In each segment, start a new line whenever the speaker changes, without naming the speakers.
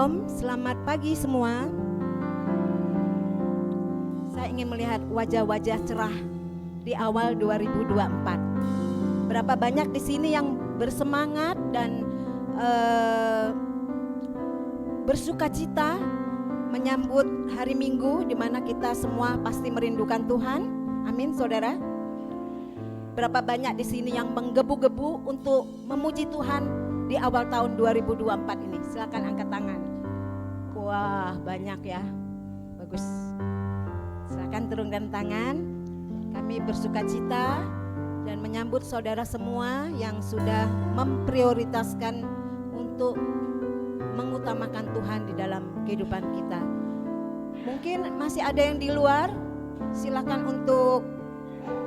Shalom, selamat pagi semua. Saya ingin melihat wajah-wajah cerah di awal 2024. Berapa banyak di sini yang bersemangat dan bersukacita menyambut hari Minggu di mana kita semua pasti merindukan Tuhan. Amin, saudara. Berapa banyak di sini yang menggebu-gebu untuk memuji Tuhan di awal tahun 2024 ini? Silakan angkat tangan. Wah, banyak ya. Bagus. Silakan turunkan tangan. Kami bersukacita dan menyambut saudara semua yang sudah memprioritaskan untuk mengutamakan Tuhan di dalam kehidupan kita. Mungkin masih ada yang di luar, silakan untuk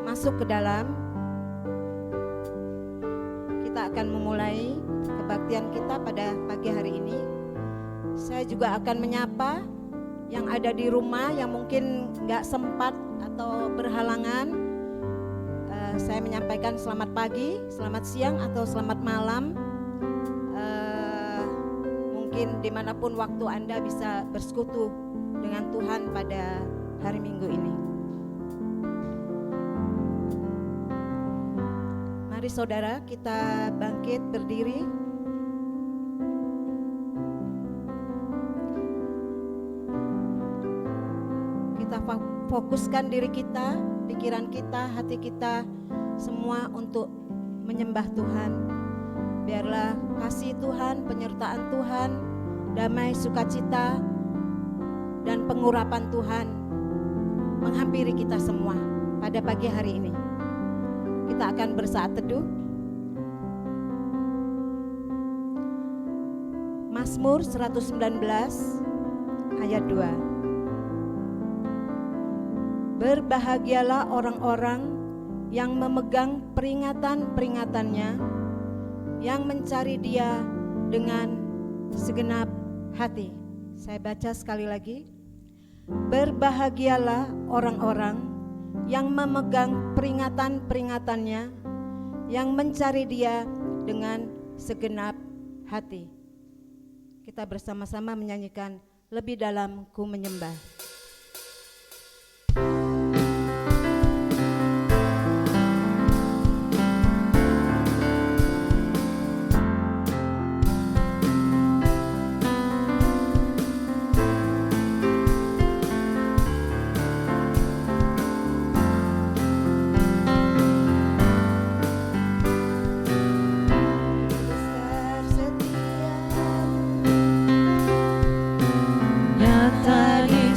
masuk ke dalam. Kita akan memulai kebaktian kita pada pagi hari ini. Saya juga akan menyapa yang ada di rumah yang mungkin gak sempat atau berhalangan. Saya menyampaikan selamat pagi, selamat siang atau selamat malam. Mungkin dimanapun waktu Anda bisa bersekutu dengan Tuhan pada hari Minggu ini. Mari saudara, kita bangkit berdiri. Kita fokuskan diri kita, pikiran kita, hati kita semua untuk menyembah Tuhan. Biarlah kasih Tuhan, penyertaan Tuhan, damai, sukacita, dan pengurapan Tuhan menghampiri kita semua pada pagi hari ini. Kita akan bersaat teduh. Mazmur 119 ayat 2. Berbahagialah orang-orang yang memegang peringatan-peringatannya, yang mencari Dia dengan segenap hati. Saya baca sekali lagi. Berbahagialah orang-orang yang memegang peringatan-peringatannya, yang mencari Dia dengan segenap hati. Kita bersama-sama menyanyikan Lebih Dalam Ku Menyembah.
Nyata di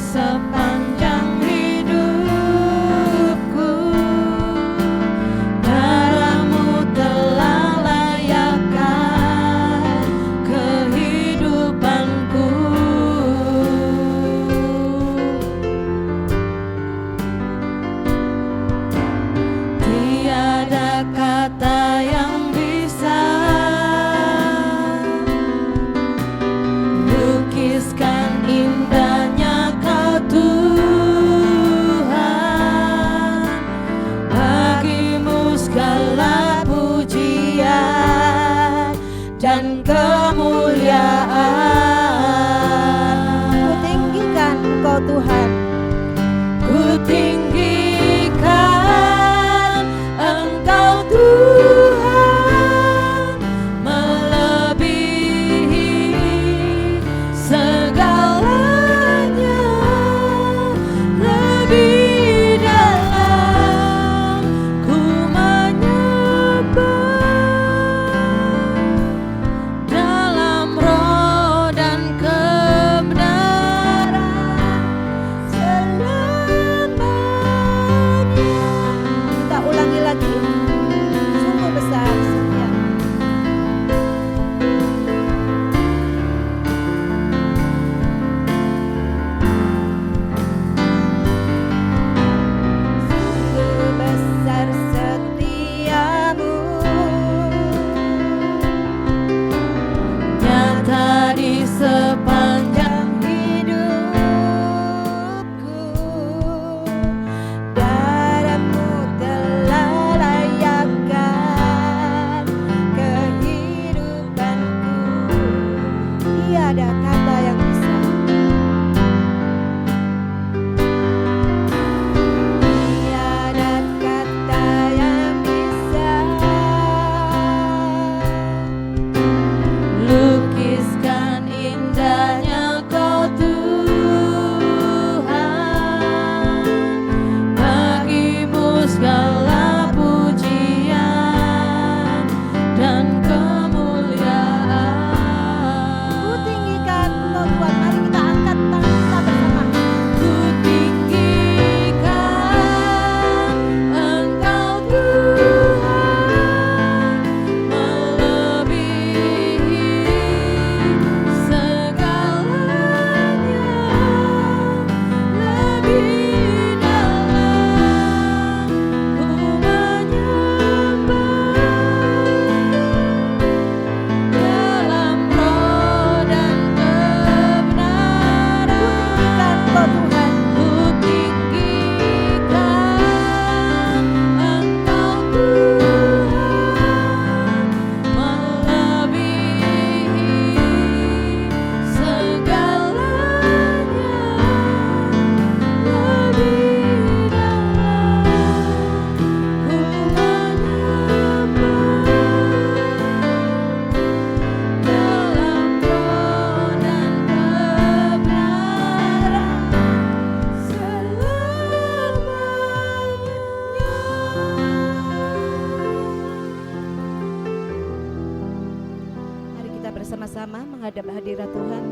menghadap hadirat Tuhan.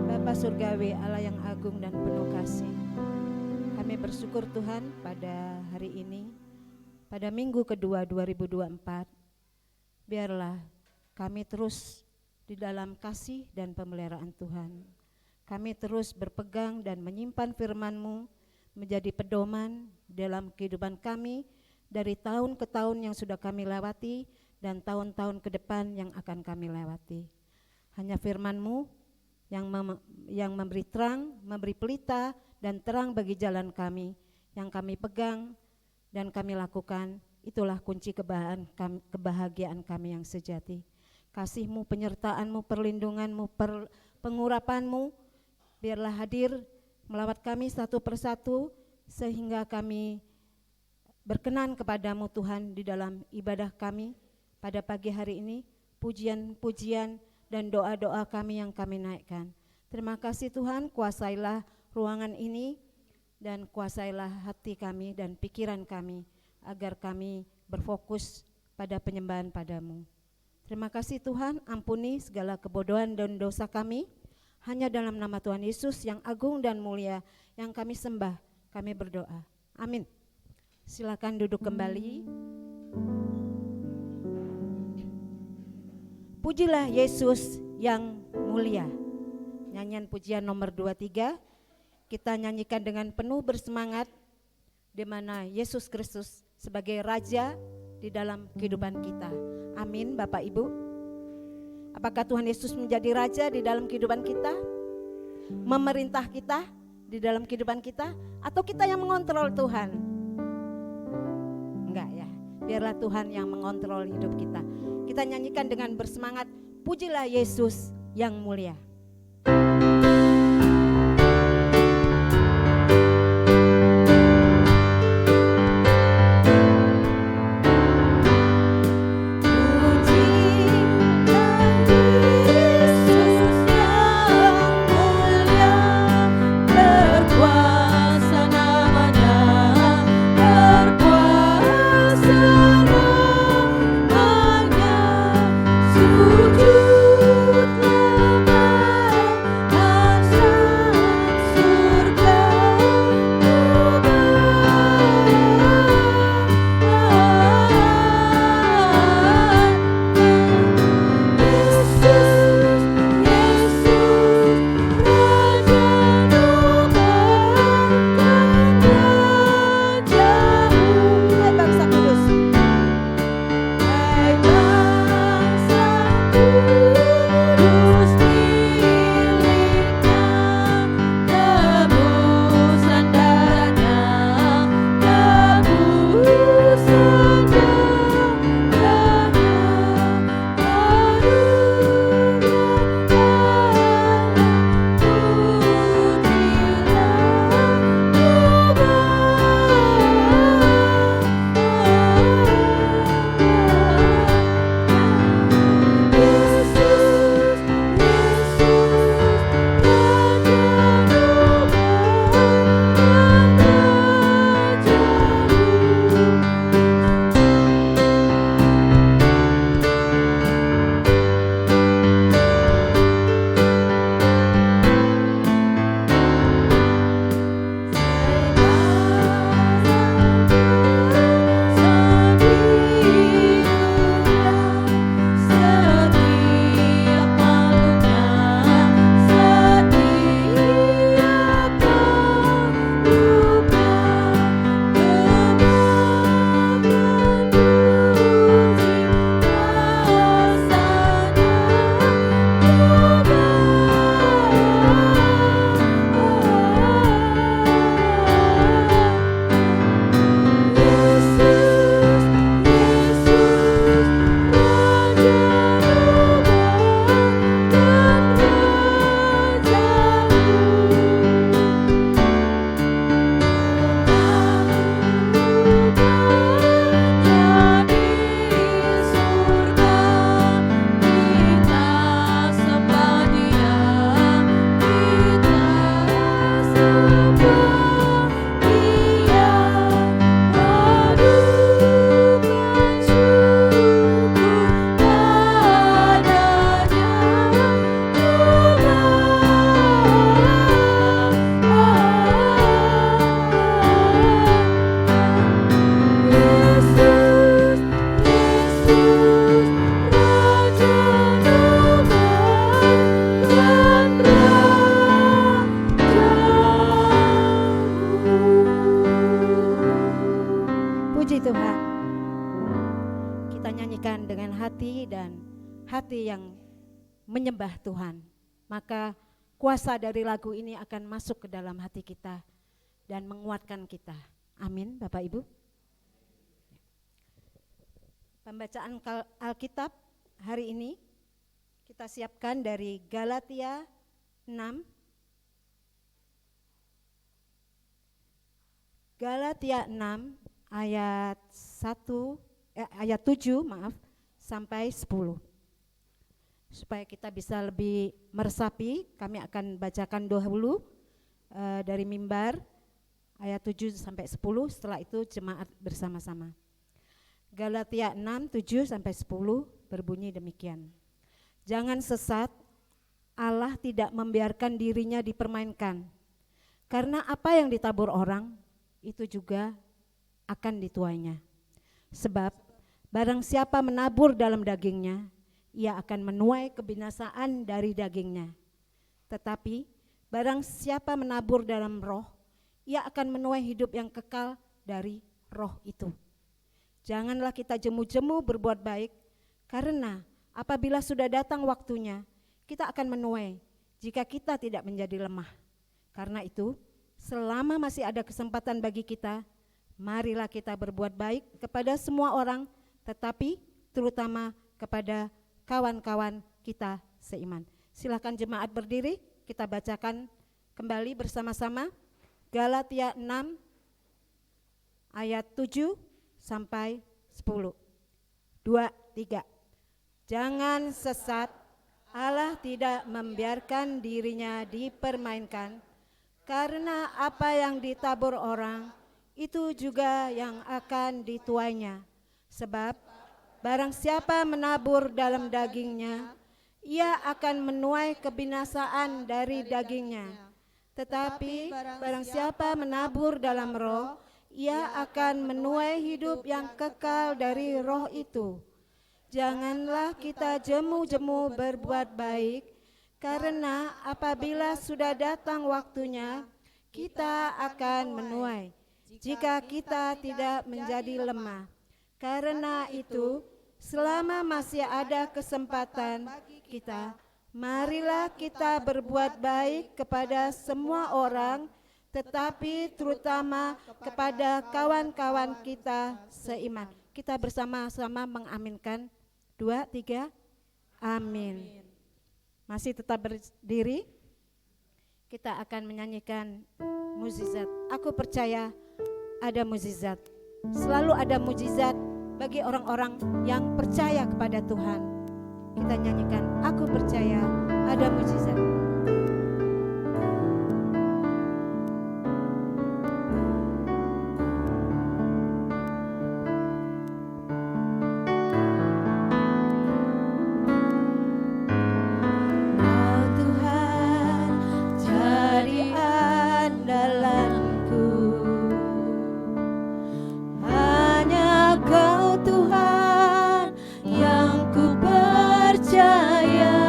Bapa Surgawi, Allah yang agung dan penuh kasih, kami bersyukur Tuhan pada hari ini, pada minggu kedua 2024, biarlah kami terus di dalam kasih dan pemeliharaan Tuhan. Kami terus berpegang dan menyimpan firman-Mu menjadi pedoman dalam kehidupan kami dari tahun ke tahun yang sudah kami lewati dan tahun-tahun ke depan yang akan kami lewati. Hanya firman-Mu yang memberi terang, memberi pelita dan terang bagi jalan kami, yang kami pegang dan kami lakukan. Itulah kunci kebahagiaan kami yang sejati. Kasih-Mu, penyertaan-Mu, perlindungan-Mu, pengurapan-Mu biarlah hadir melawat kami satu persatu, sehingga kami berkenan kepadamu Tuhan di dalam ibadah kami pada pagi hari ini. Pujian-pujian dan doa-doa kami yang kami naikkan. Terima kasih Tuhan, kuasailah ruangan ini dan kuasailah hati kami dan pikiran kami, agar kami berfokus pada penyembahan padamu. Terima kasih Tuhan, ampuni segala kebodohan dan dosa kami. Hanya dalam nama Tuhan Yesus yang agung dan mulia yang kami sembah, kami berdoa. Amin. Silakan duduk kembali. Pujilah Yesus yang mulia. Nyanyian pujian nomor 23 kita nyanyikan dengan penuh bersemangat, di mana Yesus Kristus sebagai Raja di dalam kehidupan kita. Amin Bapak Ibu. Apakah Tuhan Yesus menjadi Raja di dalam kehidupan kita? Memerintah kita di dalam kehidupan kita? Atau kita yang mengontrol Tuhan? Enggak ya, biarlah Tuhan yang mengontrol hidup kita. Kita nyanyikan dengan bersemangat, pujilah Yesus yang mulia.
Sujud lebat
hati yang menyembah Tuhan, maka kuasa dari lagu ini akan masuk ke dalam hati kita dan menguatkan kita. Amin, Bapak Ibu. Pembacaan Alkitab hari ini kita siapkan dari Galatia 6. Galatia 6 ayat 7 sampai 10. Supaya kita bisa lebih meresapi, kami akan bacakan dahulu dari mimbar ayat 7 sampai 10, setelah itu jemaat bersama-sama. Galatia 6, 7 sampai 10 berbunyi demikian. Jangan sesat, Allah tidak membiarkan dirinya dipermainkan. Karena apa yang ditabur orang, itu juga akan dituainya. Sebab barang siapa menabur dalam dagingnya, ia akan menuai kebinasaan dari dagingnya. Tetapi barang siapa menabur dalam roh, ia akan menuai hidup yang kekal dari roh itu. Janganlah kita jemu-jemu berbuat baik, karena apabila sudah datang waktunya, kita akan menuai jika kita tidak menjadi lemah. Karena itu, selama masih ada kesempatan bagi kita, marilah kita berbuat baik kepada semua orang, tetapi terutama kepada kawan-kawan kita seiman. Silakan jemaat berdiri, kita bacakan kembali bersama-sama Galatia 6 ayat 7 sampai 10. 2, 3. Jangan sesat, Allah tidak membiarkan dirinya dipermainkan, karena apa yang ditabur orang, itu juga yang akan dituainya. Sebab barang siapa menabur dalam dagingnya, ia akan menuai kebinasaan dari dagingnya. Tetapi barang siapa menabur dalam roh, ia akan menuai hidup yang kekal dari roh itu. Janganlah kita jemu-jemu berbuat baik, karena apabila sudah datang waktunya, kita akan menuai, jika kita tidak menjadi lemah. Karena itu, selama masih ada kesempatan kita, marilah kita berbuat baik kepada semua orang, tetapi terutama kepada kawan-kawan kita seiman. Kita bersama-sama mengaminkan. 2, 3, amin. Masih tetap berdiri, kita akan menyanyikan mukjizat. Aku percaya ada mukjizat. Selalu ada mukjizat bagi orang-orang yang percaya kepada Tuhan. Kita nyanyikan, aku percaya ada mukjizat.
Yang ku percaya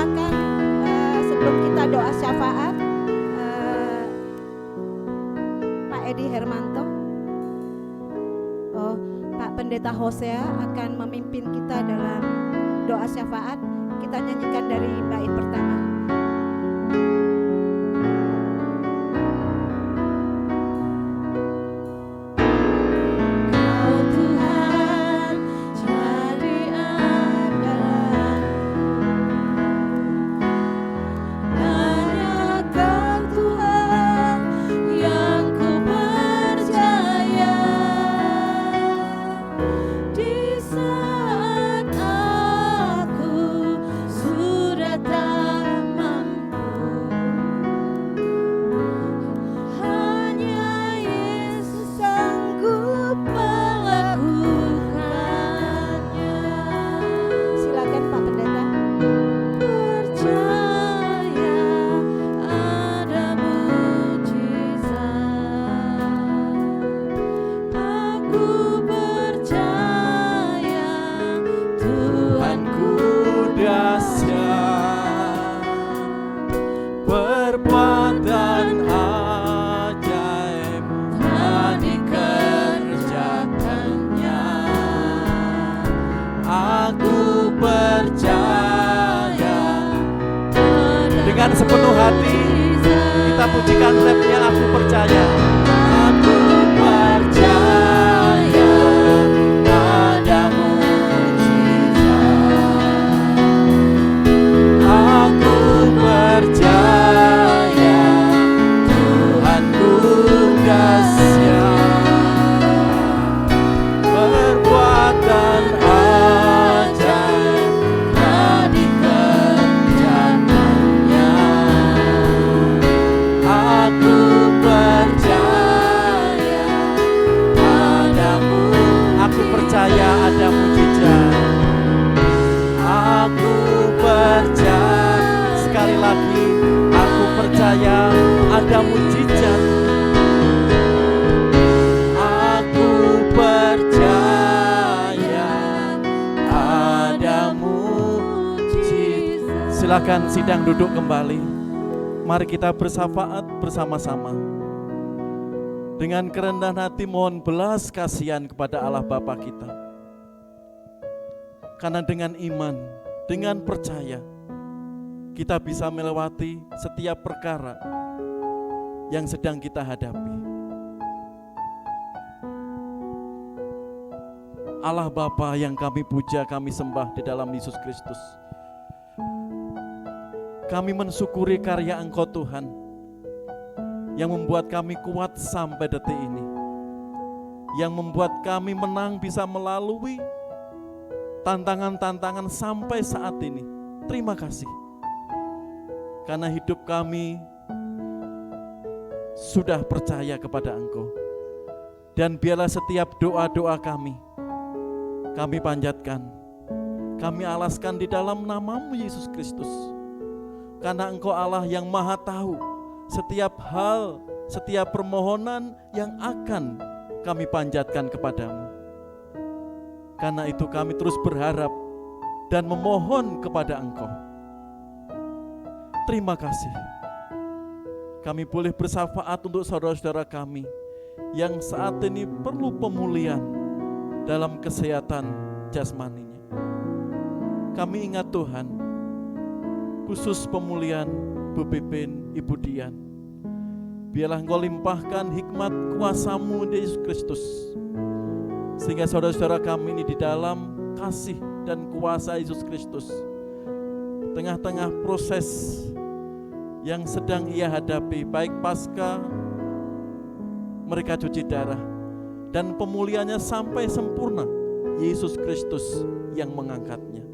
silakan sebelum kita doa syafaat, Pak Edi Hermanto, Pak Pendeta Hosea akan memimpin kita dalam doa syafaat. Kita nyanyikan dari bait pertama.
Dengan sepenuh hati kita pujikan rapnya Aku Percaya. Aku percaya ada mujizat. Aku percaya Tuhanku dahsyat, perbuatan ajaib telah dikerjakannya. Aku percaya padamu. Aku percaya ada mujizat. Aku percaya, sekali lagi, aku percaya ada mujizat. Aku percaya ada mujizat. Silakan sidang duduk kembali. Mari kita bersyafaat bersama-sama. Dengan kerendahan hati mohon belas kasihan kepada Allah Bapa kita. Karena dengan iman, dengan percaya, kita bisa melewati setiap perkara yang sedang kita hadapi. Allah Bapa yang kami puja, kami sembah di dalam Yesus Kristus. Kami mensyukuri karya Engkau Tuhan yang membuat kami kuat sampai detik ini, yang membuat kami menang bisa melalui tantangan-tantangan sampai saat ini. Terima kasih karena hidup kami sudah percaya kepada Engkau, dan biarlah setiap doa-doa kami panjatkan, kami alaskan di dalam nama-Mu Yesus Kristus. Karena Engkau Allah yang Maha Tahu setiap hal, setiap permohonan yang akan kami panjatkan kepadamu. Karena itu kami terus berharap dan memohon kepada Engkau. Terima kasih. Kami boleh bersyafaat untuk saudara-saudara kami yang saat ini perlu pemulihan dalam kesehatan jasmaninya. Kami ingat Tuhan, khusus pemulihan Bu Pipin, Ibu Dian. Biarlah Engkau limpahkan hikmat kuasa-Mu di Yesus Kristus, sehingga saudara-saudara kami ini di dalam kasih dan kuasa Yesus Kristus, tengah-tengah proses yang sedang ia hadapi, baik pasca mereka cuci darah dan pemulihannya sampai sempurna, Yesus Kristus yang mengangkatnya.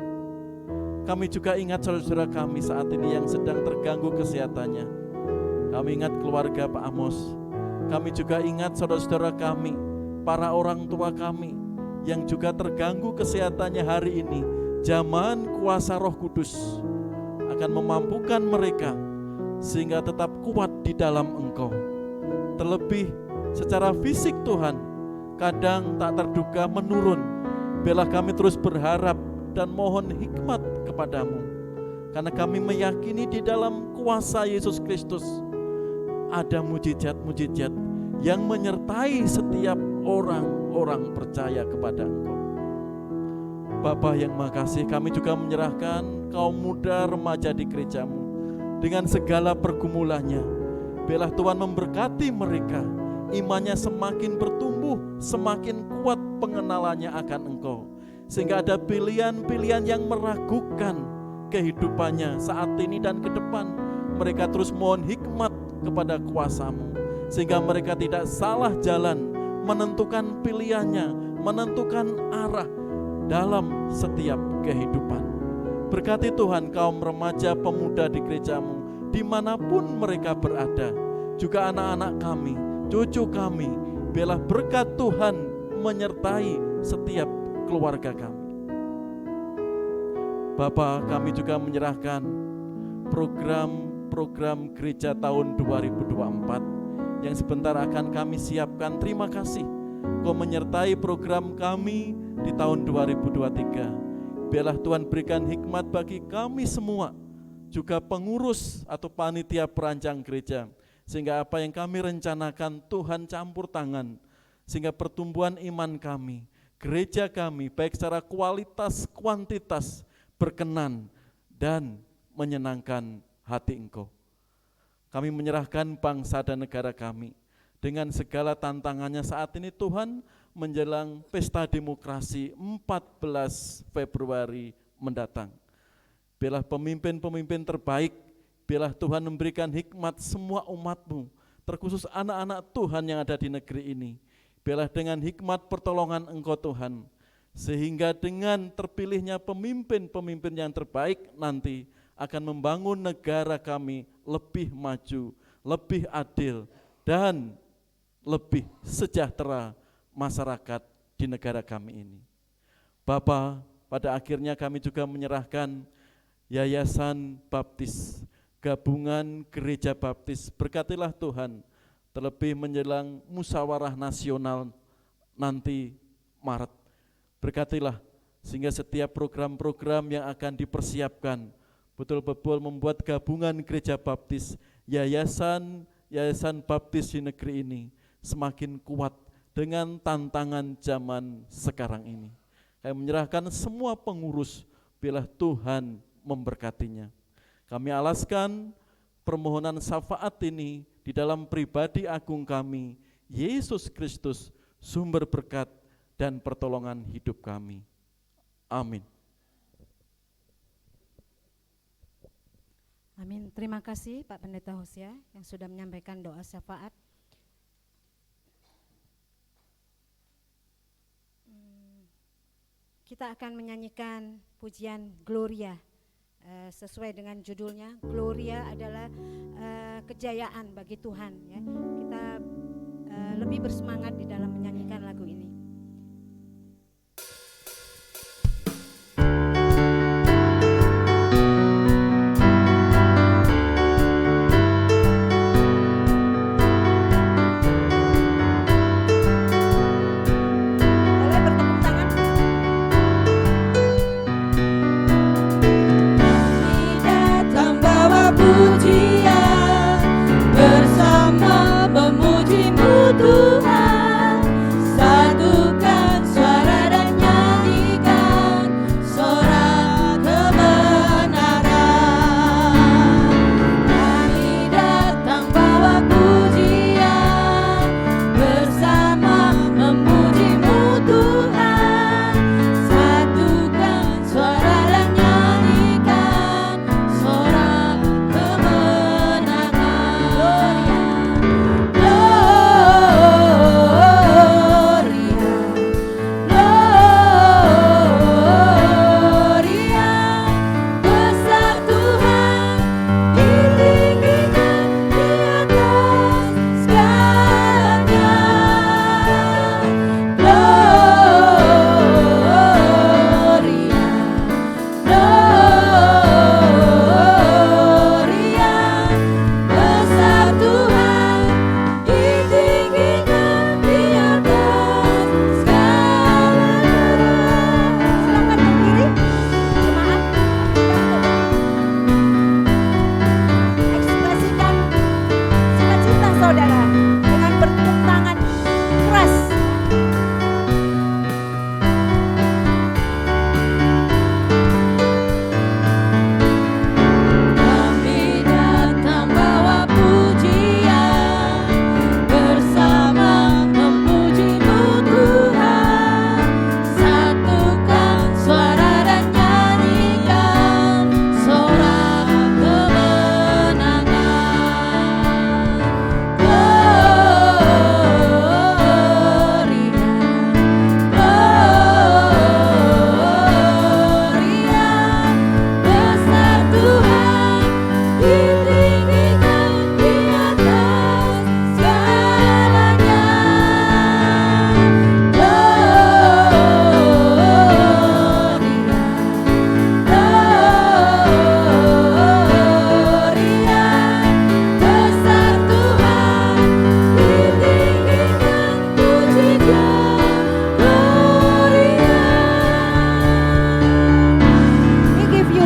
Kami juga ingat saudara-saudara kami saat ini yang sedang terganggu kesehatannya. Kami ingat keluarga Pak Amos. Kami juga ingat saudara-saudara kami, para orang tua kami yang juga terganggu kesehatannya hari ini. Zaman kuasa Roh Kudus akan memampukan mereka sehingga tetap kuat di dalam Engkau. Terlebih secara fisik Tuhan, kadang tak terduga menurun. Biarlah kami terus berharap dan mohon hikmat kepadamu, Karena kami meyakini di dalam kuasa Yesus Kristus ada mujizat-mujizat yang menyertai setiap orang-orang percaya kepada Engkau. Bapa yang makasih, kami juga menyerahkan kaum muda remaja di gerejamu dengan segala pergumulannya. Biarlah Tuhan memberkati mereka, imannya semakin bertumbuh, semakin kuat pengenalannya akan Engkau. Sehingga ada pilihan-pilihan yang meragukan kehidupannya saat ini dan ke depan. Mereka terus mohon hikmat kepada kuasa-Mu, sehingga mereka tidak salah jalan, menentukan pilihannya, menentukan arah dalam setiap kehidupan. Berkati Tuhan kaum remaja pemuda di gereja-Mu, dimanapun mereka berada, juga anak-anak kami, cucu kami, biarlah berkat Tuhan menyertai setiap keluarga kami. Bapa, kami juga menyerahkan program gereja tahun 2024 yang sebentar akan kami siapkan. Terima kasih Kau menyertai program kami di tahun 2023. Biarlah Tuhan berikan hikmat bagi kami semua, juga pengurus atau panitia perancang gereja, sehingga apa yang kami rencanakan Tuhan campur tangan, sehingga pertumbuhan iman kami, gereja kami baik secara kualitas, kuantitas berkenan dan menyenangkan hati Engkau. Kami menyerahkan bangsa dan negara kami dengan segala tantangannya saat ini Tuhan, menjelang pesta demokrasi 14 Februari mendatang. Biarlah pemimpin-pemimpin terbaik, biarlah Tuhan memberikan hikmat semua umat-Mu, terkhusus anak-anak Tuhan yang ada di negeri ini. Biarlah dengan hikmat pertolongan Engkau Tuhan, sehingga dengan terpilihnya pemimpin-pemimpin yang terbaik nanti akan membangun negara kami lebih maju, lebih adil, dan lebih sejahtera masyarakat di negara kami ini. Bapa, pada akhirnya kami juga menyerahkan Yayasan Baptis, Gabungan Gereja Baptis. Berkatilah Tuhan, terlebih menjelang musyawarah nasional nanti Maret. Berkatilah sehingga setiap program-program yang akan dipersiapkan betul-betul membuat Gabungan Gereja Baptis, Yayasan Baptis di negeri ini semakin kuat dengan tantangan zaman sekarang ini. Kami menyerahkan semua pengurus, biarlah Tuhan memberkatinya. Kami alaskan permohonan syafaat ini di dalam pribadi agung kami, Yesus Kristus, sumber berkat dan pertolongan hidup kami. Amin.
Amin. Terima kasih Pak Pendeta Hosea yang sudah menyampaikan doa syafaat. Kita akan menyanyikan pujian Gloria sesuai dengan judulnya. Gloria adalah kejayaan bagi Tuhan. Ya. Kita lebih bersemangat di dalam menyanyikan lagu ini.
Bersama memuji-Mu Tuhan,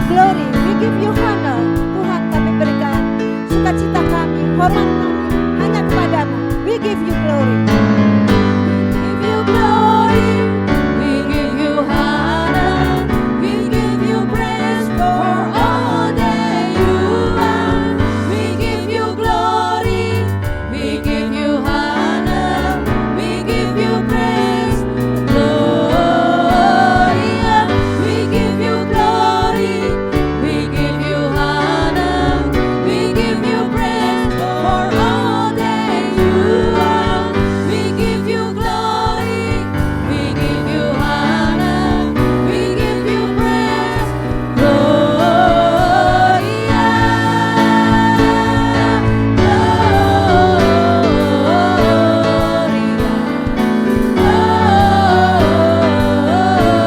glory, we give you honor. Tuhan, kami berikan sukacita kami, hormat kami hanya kepadamu. We give you glory.
Give you glory, we give you honor, we give you praise for all that you are. We give you glory, we give you honor, we give you praise, Gloria. We give you glory, we give you honor, we give you praise for all that you are. We give you glory, we give you honor, we give you praise, Gloria,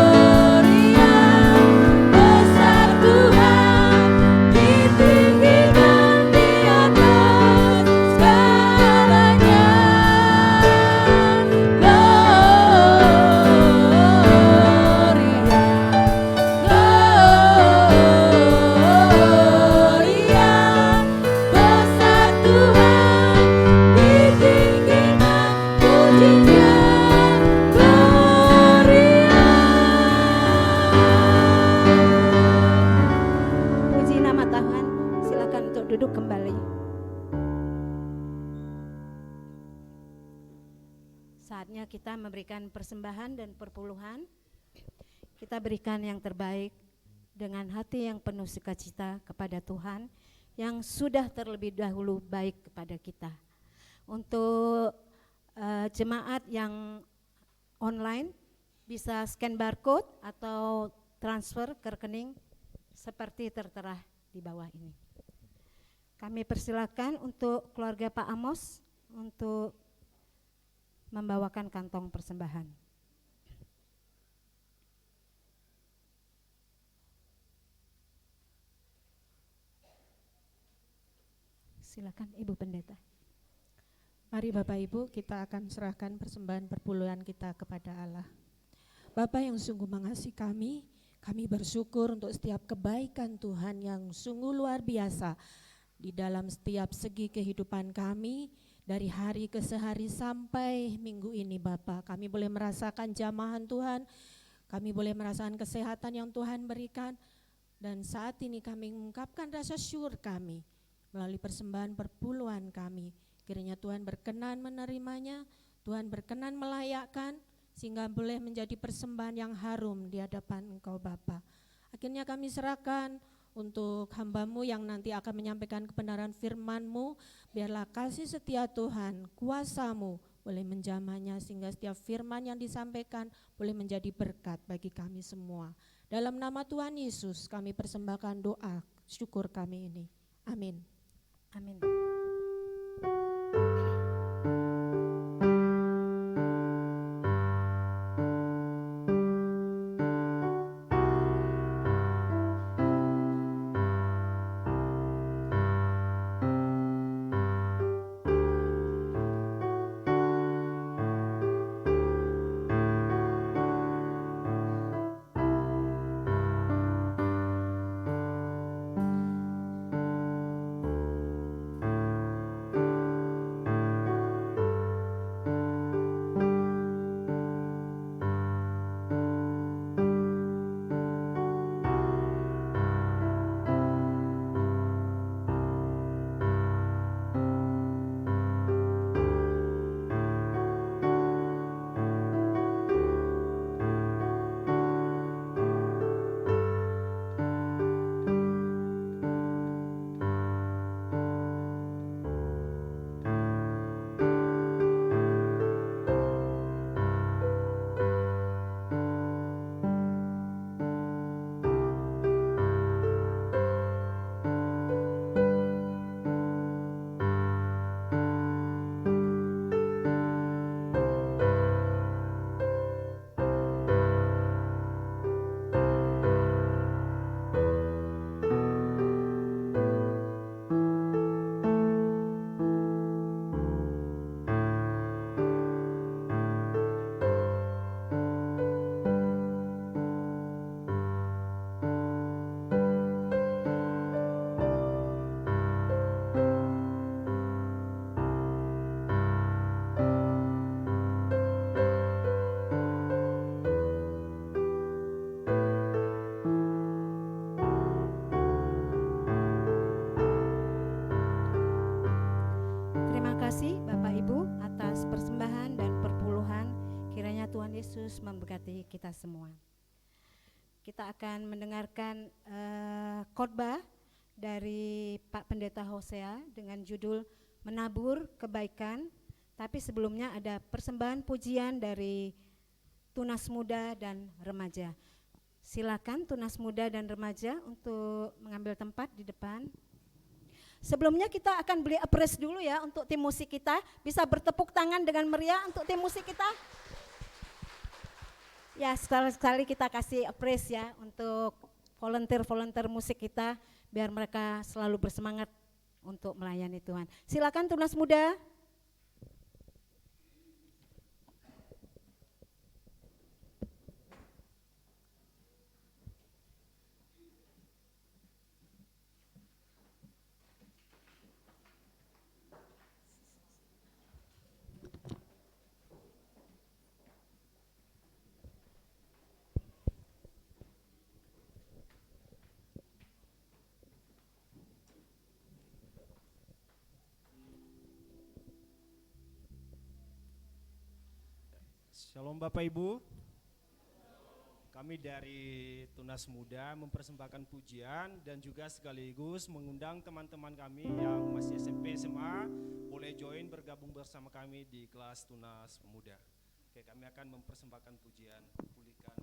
Gloria. Besar Tuhan, ditinggikan di atas segalanya, Gloria, besar Tuhan, ditinggikan pujinya, Gloria.
Puji nama Tuhan. Silakan untuk duduk kembali. Saatnya kita memberikan persembahan dan perpuluhan. Kita berikan yang terbaik dengan hati yang penuh sukacita kepada Tuhan yang sudah terlebih dahulu baik kepada kita. Untuk jemaat yang online bisa scan barcode atau transfer ke rekening seperti tertera di bawah ini. Kami persilakan untuk keluarga Pak Amos untuk membawakan kantong persembahan. Silakan Ibu Pendeta.
Mari Bapak Ibu, kita akan serahkan persembahan perpuluhan kita kepada Allah. Bapa yang sungguh mengasihi kami bersyukur untuk setiap kebaikan Tuhan yang sungguh luar biasa di dalam setiap segi kehidupan kami, dari hari ke sehari sampai minggu ini Bapa. Kami boleh merasakan jamahan Tuhan, kami boleh merasakan kesehatan yang Tuhan berikan, dan saat ini kami mengungkapkan rasa syukur kami melalui persembahan perpuluhan kami. Kiranya Tuhan berkenan menerimanya, Tuhan berkenan melayakkan, sehingga boleh menjadi persembahan yang harum di hadapan Engkau Bapa. Akhirnya kami serahkan untuk hamba-Mu yang nanti akan menyampaikan kebenaran firman-Mu. Biarlah kasih setia Tuhan, kuasa-Mu boleh menjamahnya, sehingga setiap firman yang disampaikan boleh menjadi berkat bagi kami semua. Dalam nama Tuhan Yesus kami persembahkan doa syukur kami ini. Amin.
Amin. Yesus memberkati kita semua. Kita akan mendengarkan khotbah dari Pak Pendeta Hosea dengan judul Menabur Kebaikan. Tapi sebelumnya ada persembahan pujian dari Tunas Muda dan Remaja. Silakan Tunas Muda dan Remaja untuk mengambil tempat di depan. Sebelumnya kita akan beli apres dulu ya untuk tim musik kita. Bisa bertepuk tangan dengan meriah untuk tim musik kita. Ya, sekali-sekali kita kasih apres ya untuk volunteer musik kita biar mereka selalu bersemangat untuk melayani Tuhan. Silakan Tunas Muda.
Shalom Bapak Ibu, kami dari Tunas Muda mempersembahkan pujian dan juga sekaligus mengundang teman-teman kami yang masih SMP SMA boleh join bergabung bersama kami di kelas Tunas Muda. Oke, kami akan mempersembahkan pujian Pulihkan.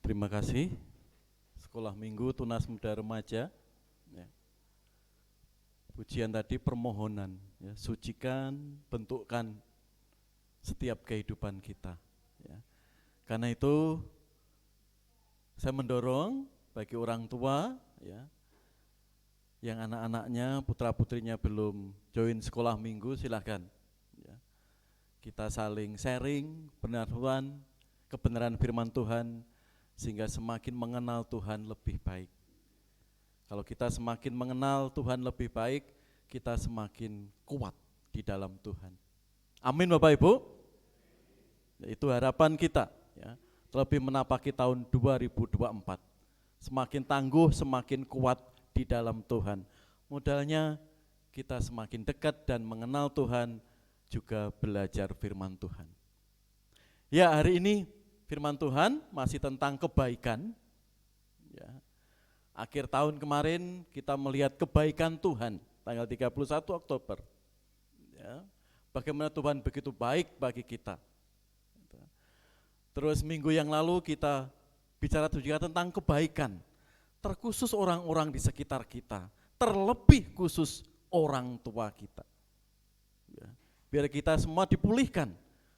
Terima kasih. Sekolah Minggu Tunas Muda Remaja. Ya. Pujian tadi permohonan, ya, sucikan, bentukkan setiap kehidupan kita. Ya. Karena itu saya mendorong bagi orang tua, ya, yang anak-anaknya, putra-putrinya belum join sekolah minggu, silahkan. Ya. Kita saling sharing kebenaran firman Tuhan, sehingga semakin mengenal Tuhan lebih baik. Kalau kita semakin mengenal Tuhan lebih baik, kita semakin kuat di dalam Tuhan. Amin Bapak Ibu. Itu harapan kita, ya, terlebih menapaki tahun 2024. Semakin tangguh, semakin kuat di dalam Tuhan. Modalnya kita semakin dekat dan mengenal Tuhan, juga belajar firman Tuhan. Ya, hari ini firman Tuhan masih tentang kebaikan. Ya. Akhir tahun kemarin kita melihat kebaikan Tuhan, tanggal 31 Oktober. Ya. Bagaimana Tuhan begitu baik bagi kita. Terus minggu yang lalu kita bicara juga tentang kebaikan, terkhusus orang-orang di sekitar kita, terlebih khusus orang tua kita. Ya. Biar kita semua dipulihkan,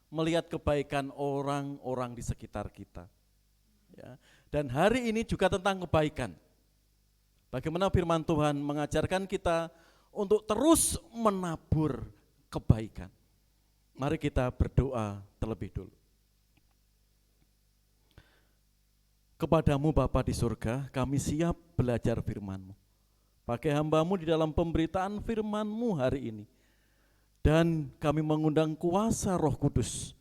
melihat kebaikan orang-orang di sekitar kita. Ya. Dan hari ini juga tentang kebaikan. Bagaimana firman Tuhan mengajarkan kita untuk terus menabur kebaikan. Mari kita berdoa terlebih dulu. Kepadamu Bapa di surga, kami siap belajar firman-Mu. Pakai hamba-Mu di dalam pemberitaan firman-Mu hari ini. Dan kami mengundang kuasa Roh Kudus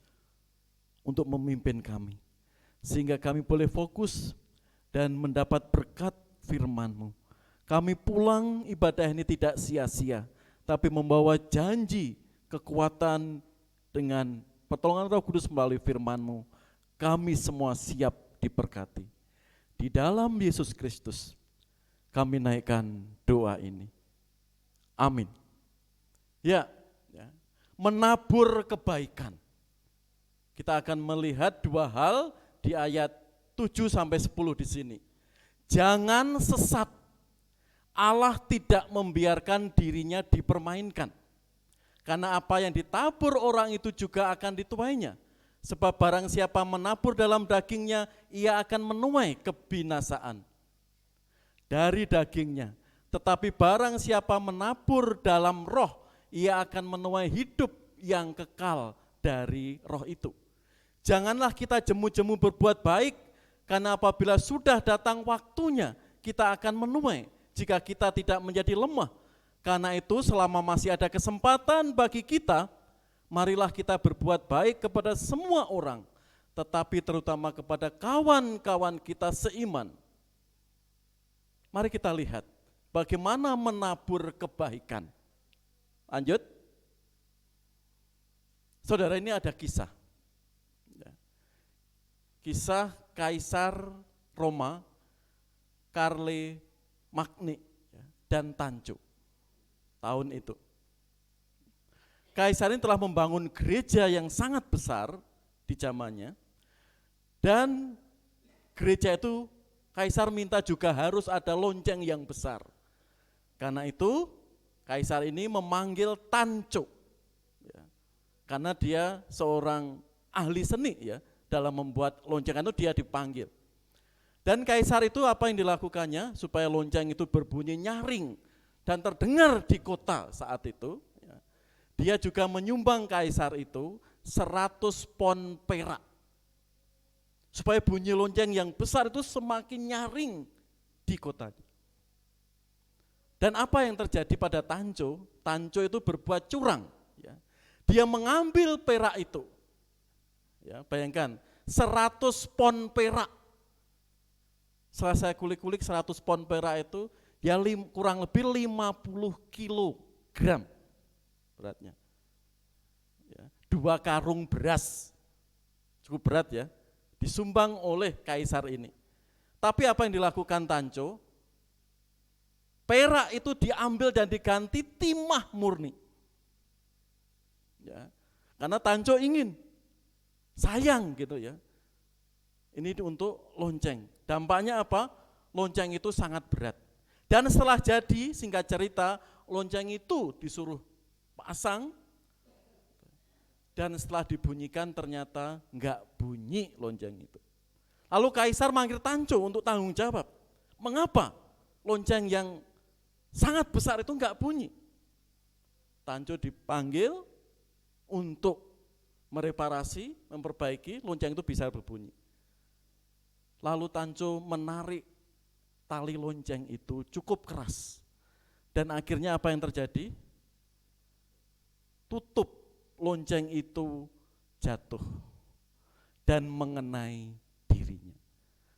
untuk memimpin kami, sehingga kami boleh fokus dan mendapat berkat firman-Mu. Kami pulang ibadah ini tidak sia-sia, tapi membawa janji, kekuatan dengan pertolongan Roh Kudus melalui firman-Mu. Kami semua siap diberkati. Di dalam Yesus Kristus kami naikkan doa ini. Amin. Ya, menabur kebaikan. Kita akan melihat dua hal di ayat 7 sampai 10 di sini. Jangan sesat. Allah tidak membiarkan dirinya dipermainkan. Karena apa yang ditabur orang itu juga akan dituainya. Sebab barang siapa menabur dalam dagingnya, ia akan menuai kebinasaan dari dagingnya. Tetapi barang siapa menabur dalam roh, ia akan menuai hidup yang kekal dari roh itu. Janganlah kita jemu-jemu berbuat baik, karena apabila sudah datang waktunya, kita akan menuai jika kita tidak menjadi lemah. Karena itu selama masih ada kesempatan bagi kita, marilah kita berbuat baik kepada semua orang, tetapi terutama kepada kawan-kawan kita seiman. Mari kita lihat bagaimana menabur kebaikan. Lanjut. Saudara, ini ada kisah. Kisah Kaisar Roma, Karle Magni dan Tanco. Tahun itu. Kaisar ini telah membangun gereja yang sangat besar di zamannya. Dan gereja itu Kaisar minta juga harus ada lonceng yang besar. Karena itu Kaisar ini memanggil Tanco, ya, karena dia seorang ahli seni, ya, dalam membuat lonceng itu dia dipanggil. Dan Kaisar itu apa yang dilakukannya supaya lonceng itu berbunyi nyaring dan terdengar di kota saat itu, ya, dia juga menyumbang Kaisar itu 100 pon perak. Supaya bunyi lonceng yang besar itu semakin nyaring di kota. Dan apa yang terjadi pada Tanco? Tanco itu berbuat curang. Ya. Dia mengambil perak itu. Ya, bayangkan 100 pon perak. Setelah saya kulik-kulik 100 pon perak itu ya kurang lebih 50 kilogram beratnya. Ya, 2 karung beras. Cukup berat ya. Disumbang oleh Kaisar ini. Tapi apa yang dilakukan Tanco? Perak itu diambil dan diganti timah murni. Ya, karena Tanco ingin, sayang gitu ya. Ini untuk lonceng. Dampaknya apa? Lonceng itu sangat berat. Dan setelah jadi, singkat cerita, lonceng itu disuruh pasang, dan setelah dibunyikan ternyata enggak bunyi lonceng itu. Lalu kaisar manggil Tanco untuk tanggung jawab. Mengapa lonceng yang sangat besar itu enggak bunyi? Tanco dipanggil untuk mereparasi, memperbaiki, lonceng itu bisa berbunyi. Lalu Tanco menarik tali lonceng itu cukup keras. Dan akhirnya apa yang terjadi? Tutup lonceng itu jatuh dan mengenai dirinya.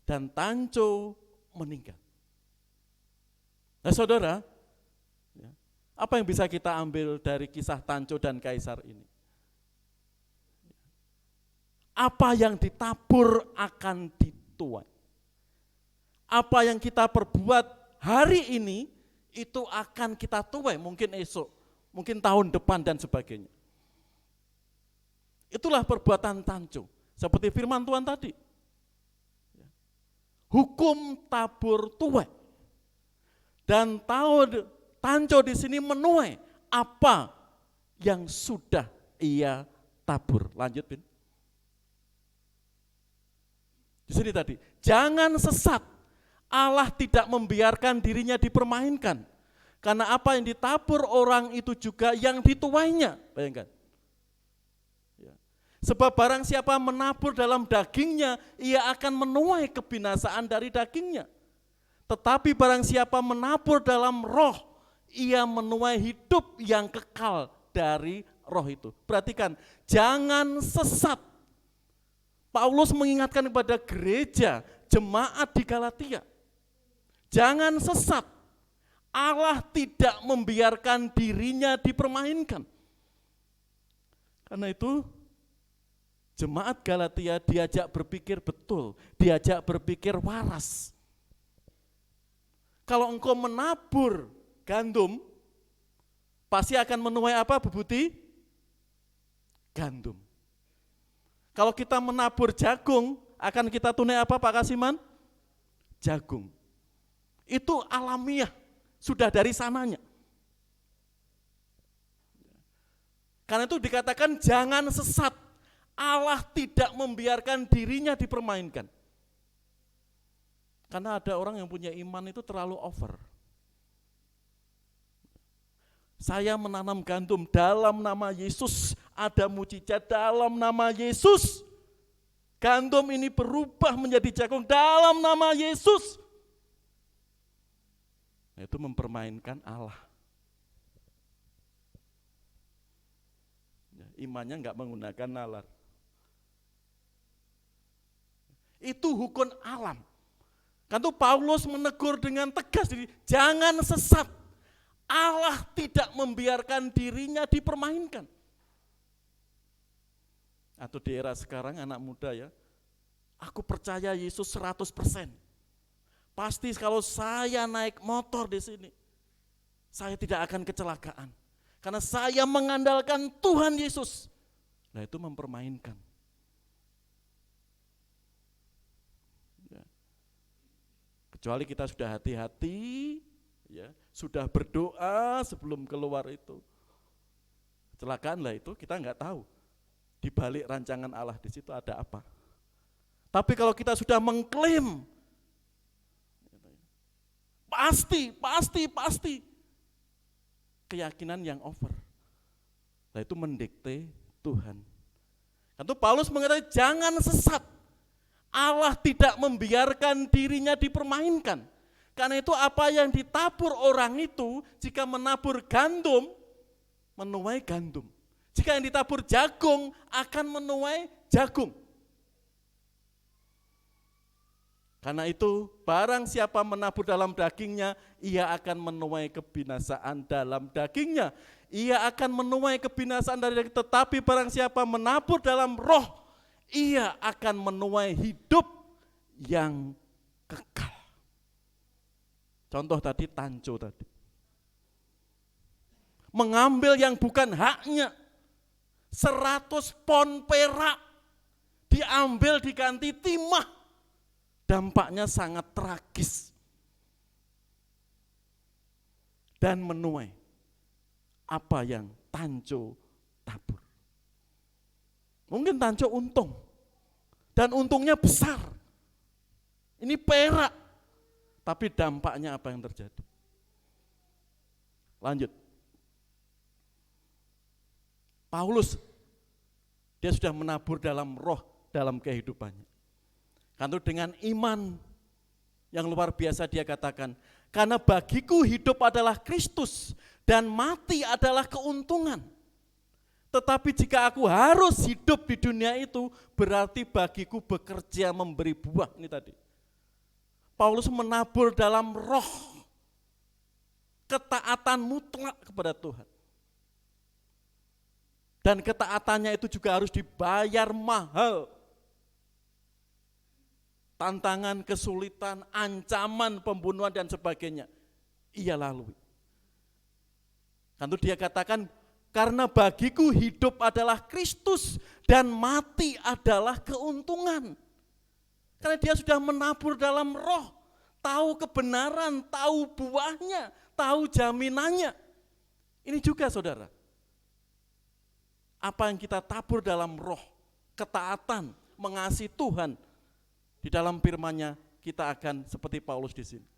Dan Tanco meninggal. Nah saudara, apa yang bisa kita ambil dari kisah Tanco dan kaisar ini? Apa yang ditabur akan dituai. Apa yang kita perbuat hari ini, itu akan kita tuai, mungkin esok, mungkin tahun depan dan sebagainya. Itulah perbuatan Tanco, seperti firman Tuhan tadi. Hukum tabur tuai. Dan Tanco di sini menuai apa yang sudah ia tabur. Lanjut, Bin. Di sini tadi, jangan sesat. Allah tidak membiarkan dirinya dipermainkan. Karena apa yang ditabur orang itu juga yang dituainya. Bayangkan. Sebab barang siapa menabur dalam dagingnya, ia akan menuai kebinasaan dari dagingnya. Tetapi barang siapa menabur dalam roh, ia menuai hidup yang kekal dari roh itu. Perhatikan, jangan sesat. Paulus mengingatkan kepada gereja, jemaat di Galatia. Jangan sesat. Allah tidak membiarkan dirinya dipermainkan. Karena itu, jemaat Galatia diajak berpikir betul, diajak berpikir waras. Kalau engkau menabur gandum, pasti akan menuai apa, Bu Buti? Gandum. Kalau kita menabur jagung, akan kita tuai apa, Pak Kasiman? Jagung. Itu alamiah, sudah dari sananya. Karena itu dikatakan jangan sesat. Allah tidak membiarkan dirinya dipermainkan. Karena ada orang yang punya iman itu terlalu over. Saya menanam gandum dalam nama Yesus, ada mujizat dalam nama Yesus. Gandum ini berubah menjadi jagung dalam nama Yesus. Itu mempermainkan Allah. Imannya enggak menggunakan nalar. Itu hukum alam. Kan tuh Paulus menegur dengan tegas, jangan sesat. Allah tidak membiarkan dirinya dipermainkan. Atau di era sekarang anak muda ya, aku percaya Yesus 100%. Pasti kalau saya naik motor di sini, saya tidak akan kecelakaan. Karena saya mengandalkan Tuhan Yesus. Nah itu mempermainkan. Ya. Kecuali kita sudah hati-hati, ya, sudah berdoa sebelum keluar itu. Kecelakaan lah itu kita enggak tahu. Di balik rancangan Allah di situ ada apa. Tapi kalau kita sudah mengklaim, pasti keyakinan yang over. Nah itu mendikte Tuhan. Itu Paulus mengatakan jangan sesat. Allah tidak membiarkan dirinya dipermainkan. Karena itu apa yang ditabur orang itu, jika menabur gandum, menuai gandum. Jika yang ditabur jagung, akan menuai jagung. Karena itu, barang siapa menabur dalam dagingnya, ia akan menuai kebinasaan dalam dagingnya. Ia akan menuai kebinasaan dari daging, tetapi barang siapa menabur dalam roh, ia akan menuai hidup yang kekal. Contoh tadi Tanco tadi. Mengambil yang bukan haknya, 100 pon perak, diambil diganti timah. dampaknya sangat tragis dan menuai apa yang Tanco tabur. Mungkin Tanco untung, dan untungnya besar. Ini perak, tapi dampaknya apa yang terjadi? Lanjut. Paulus, dia sudah menabur dalam roh, dalam kehidupannya. Karena dengan iman yang luar biasa dia katakan, karena bagiku hidup adalah Kristus dan mati adalah keuntungan. Tetapi jika aku harus hidup di dunia itu, berarti bagiku bekerja memberi buah. Ini tadi. Paulus menabur dalam roh, ketaatan mutlak kepada Tuhan. Dan ketaatannya itu juga harus dibayar mahal. Tantangan, kesulitan, ancaman, pembunuhan dan sebagainya, ia lalui. Karena dia katakan, karena bagiku hidup adalah Kristus dan mati adalah keuntungan. Karena dia sudah menabur dalam roh, tahu kebenaran, tahu buahnya, tahu jaminannya. Ini juga saudara, apa yang kita tabur dalam roh, ketaatan, mengasihi Tuhan, di dalam firman-Nya kita akan seperti Paulus di sini.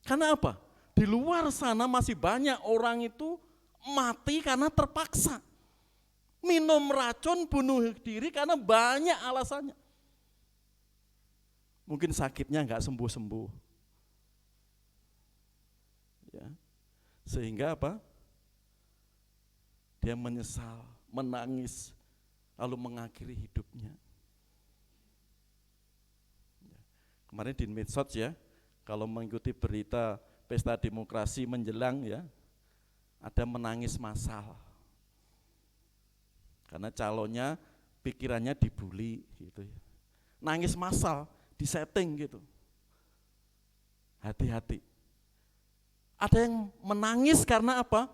Karena apa? Di luar sana masih banyak orang itu mati karena terpaksa. Minum racun, bunuh diri karena banyak alasannya. Mungkin sakitnya enggak sembuh-sembuh. Ya. Sehingga apa? Dia menyesal, menangis, lalu mengakhiri hidupnya. Kemarin di medsos ya, kalau mengikuti berita pesta demokrasi menjelang ya, ada menangis massal. Karena calonnya pikirannya dibully gitu ya. Nangis massal, disetting gitu. Hati-hati. Ada yang menangis karena apa?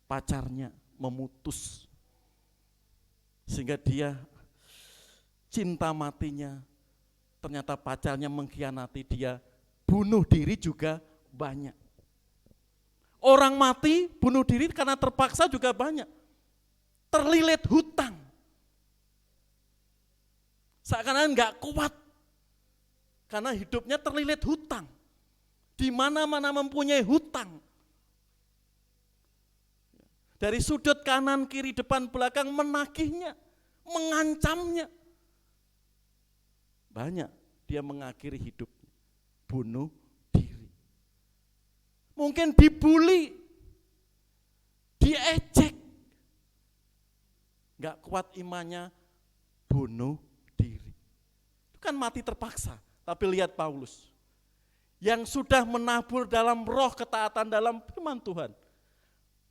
Pacarnya memutus. Sehingga dia cinta matinya, ternyata pacarnya mengkhianati dia, bunuh diri juga banyak. Orang mati, bunuh diri karena terpaksa juga banyak. Terlilit hutang. Seakan-akan enggak kuat, karena hidupnya terlilit hutang. Di mana-mana mempunyai hutang. Dari sudut kanan, kiri, depan, belakang menagihnya, mengancamnya. Banyak dia mengakhiri hidupnya, bunuh diri. Mungkin dibully, diejek, gak kuat imannya, bunuh diri. Itu kan mati terpaksa. Tapi lihat Paulus, yang sudah menabur dalam roh ketaatan dalam firman Tuhan.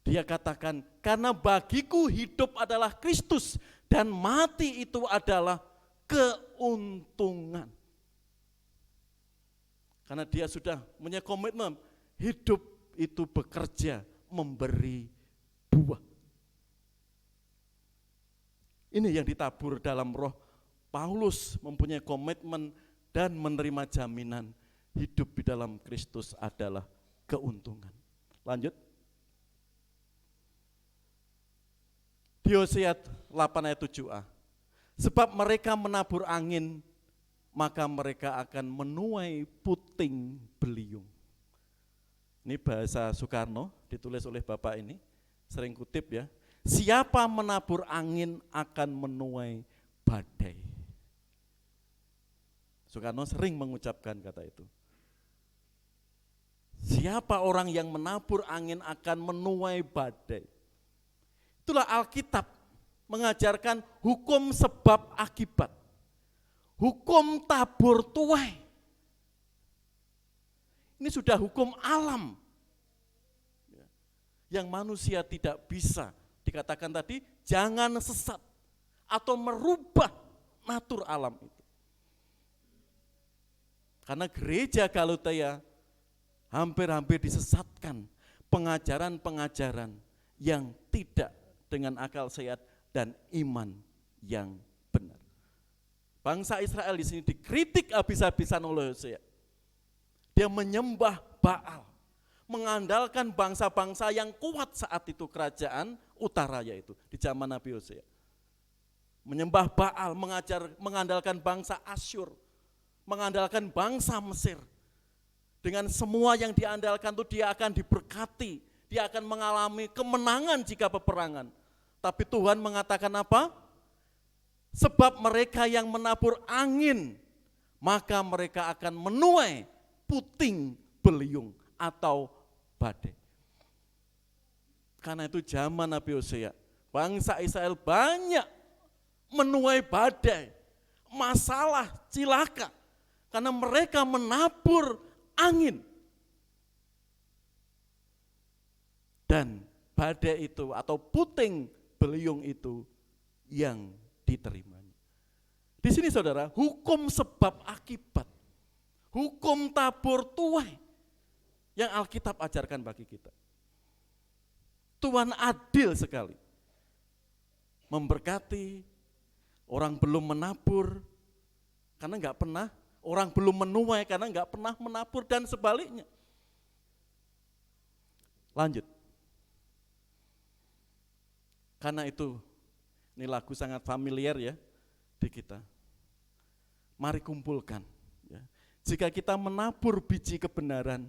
Dia katakan, karena bagiku hidup adalah Kristus dan mati itu adalah keuntungan. Karena dia sudah punya komitmen, hidup itu bekerja, memberi buah. Ini yang ditabur dalam roh. Paulus mempunyai komitmen dan menerima jaminan hidup di dalam Kristus adalah keuntungan. Lanjut. Di Hosea 8 ayat 7a. Sebab mereka menabur angin, maka mereka akan menuai puting beliung. Ini bahasa Soekarno, ditulis oleh Bapak ini, sering kutip ya. Siapa menabur angin akan menuai badai. Soekarno sering mengucapkan kata itu. Siapa orang yang menabur angin akan menuai badai. Itulah Alkitab mengajarkan hukum sebab akibat. Hukum tabur tuai. Ini sudah hukum alam. Yang manusia tidak bisa, dikatakan tadi, jangan sesat atau merubah natur alam itu. Karena gereja Galatia hampir-hampir disesatkan pengajaran-pengajaran yang tidak dengan akal sehat dan iman yang benar. Bangsa Israel di sini dikritik habis-habisan oleh Hosea. Dia menyembah Baal, mengandalkan bangsa-bangsa yang kuat saat itu kerajaan utara yaitu di zaman Nabi Hosea. Menyembah Baal, mengandalkan bangsa Asyur, mengandalkan bangsa Mesir. Dengan semua yang diandalkan itu dia akan diberkati, dia akan mengalami kemenangan jika peperangan. Tapi Tuhan mengatakan apa? Sebab mereka yang menabur angin, maka mereka akan menuai puting beliung atau badai. Karena itu zaman Nabi Hosea, bangsa Israel banyak menuai badai, masalah, cilaka. Karena mereka menabur angin. Dan badai itu atau puting beliung itu yang diterimanya. Di sini saudara, hukum sebab akibat, hukum tabur tuai yang Alkitab ajarkan bagi kita. Tuhan adil sekali, memberkati orang belum menabur karena enggak pernah, orang belum menuai karena enggak pernah menabur dan sebaliknya. Lanjut. Karena itu, ini lagu sangat familiar ya di kita. Mari kumpulkan. Ya. Jika kita menabur biji kebenaran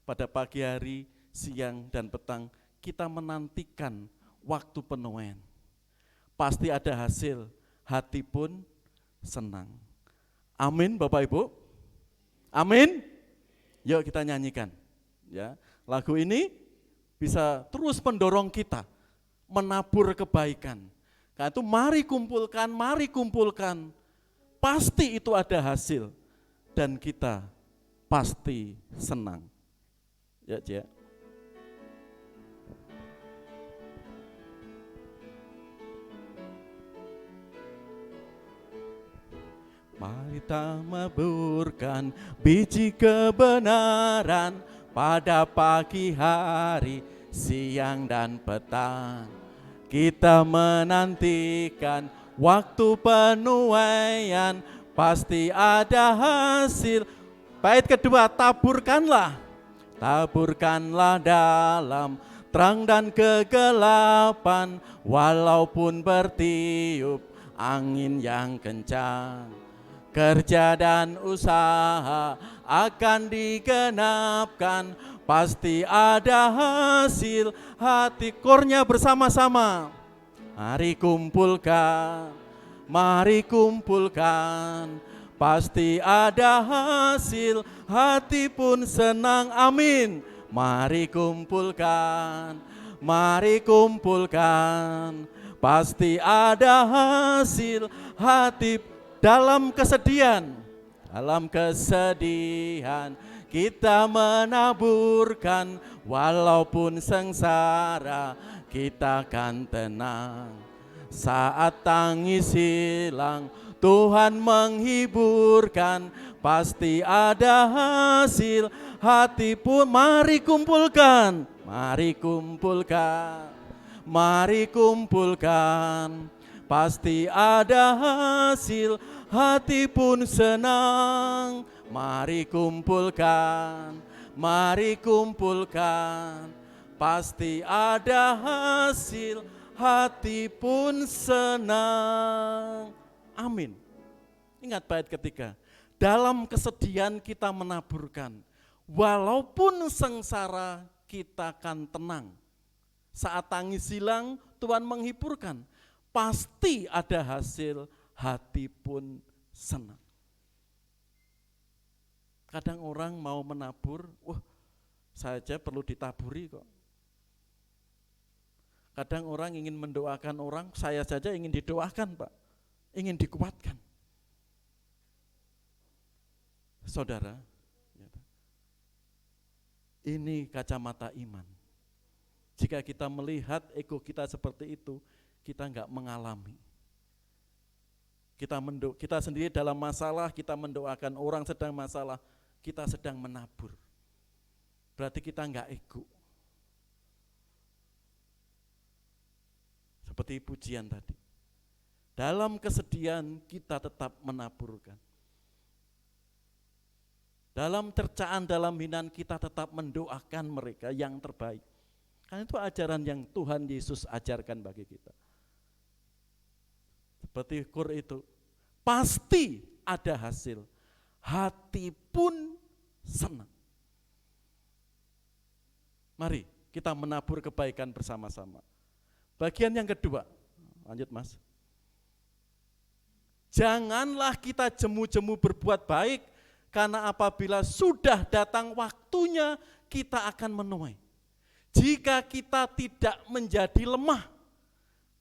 pada pagi hari, siang dan petang, kita menantikan waktu penuaian. Pasti ada hasil, hati pun senang. Amin Bapak Ibu. Amin. Yuk kita nyanyikan. Ya, lagu ini bisa terus mendorong kita menabur kebaikan. Karena itu mari kumpulkan, pasti itu ada hasil dan kita pasti senang. Ya, Cia. Mari kita menaburkan biji kebenaran pada pagi hari, siang dan petang. Kita menantikan waktu penuaian, pasti ada hasil. Bait kedua, taburkanlah dalam terang dan kegelapan, walaupun bertiup angin yang kencang. Kerja dan usaha akan digenapkan, pasti ada hasil. Hati kornya bersama-sama. Mari kumpulkan, pasti ada hasil. Hati pun senang, amin. Mari kumpulkan, pasti ada hasil. Hati dalam kesedihan kita menaburkan, walaupun sengsara kita akan tenang. Saat tangis hilang, Tuhan menghiburkan, pasti ada hasil. Hati pun mari kumpulkan, pasti ada hasil. Hati pun senang. Mari kumpulkan, pasti ada hasil. Hati pun senang. Amin. Ingat bait ketiga, dalam kesedihan kita menaburkan, walaupun sengsara kita akan tenang. Saat tangis hilang, Tuhan menghiburkan, pasti ada hasil. Hati pun senang. Kadang orang mau menabur, saya aja perlu ditaburi kok. Kadang orang ingin mendoakan orang, saya saja ingin didoakan Pak, ingin dikuatkan. Saudara, ini kacamata iman. Jika kita melihat ego kita seperti itu, kita enggak mengalami. Kita sendiri dalam masalah, kita mendoakan orang sedang masalah, kita sedang menabur. Berarti kita enggak ego. Seperti pujian tadi. dalam kesedihan kita tetap menaburkan. Dalam cercaan, dalam hinaan kita tetap mendoakan mereka yang terbaik. Karena itu ajaran yang Tuhan Yesus ajarkan bagi kita. Seperti kur itu, pasti ada hasil. Hati pun senang. Mari kita menabur kebaikan bersama-sama. Bagian yang kedua, lanjut Mas. Janganlah kita jemu-jemu berbuat baik, karena apabila sudah datang waktunya kita akan menuai. Jika kita tidak menjadi lemah,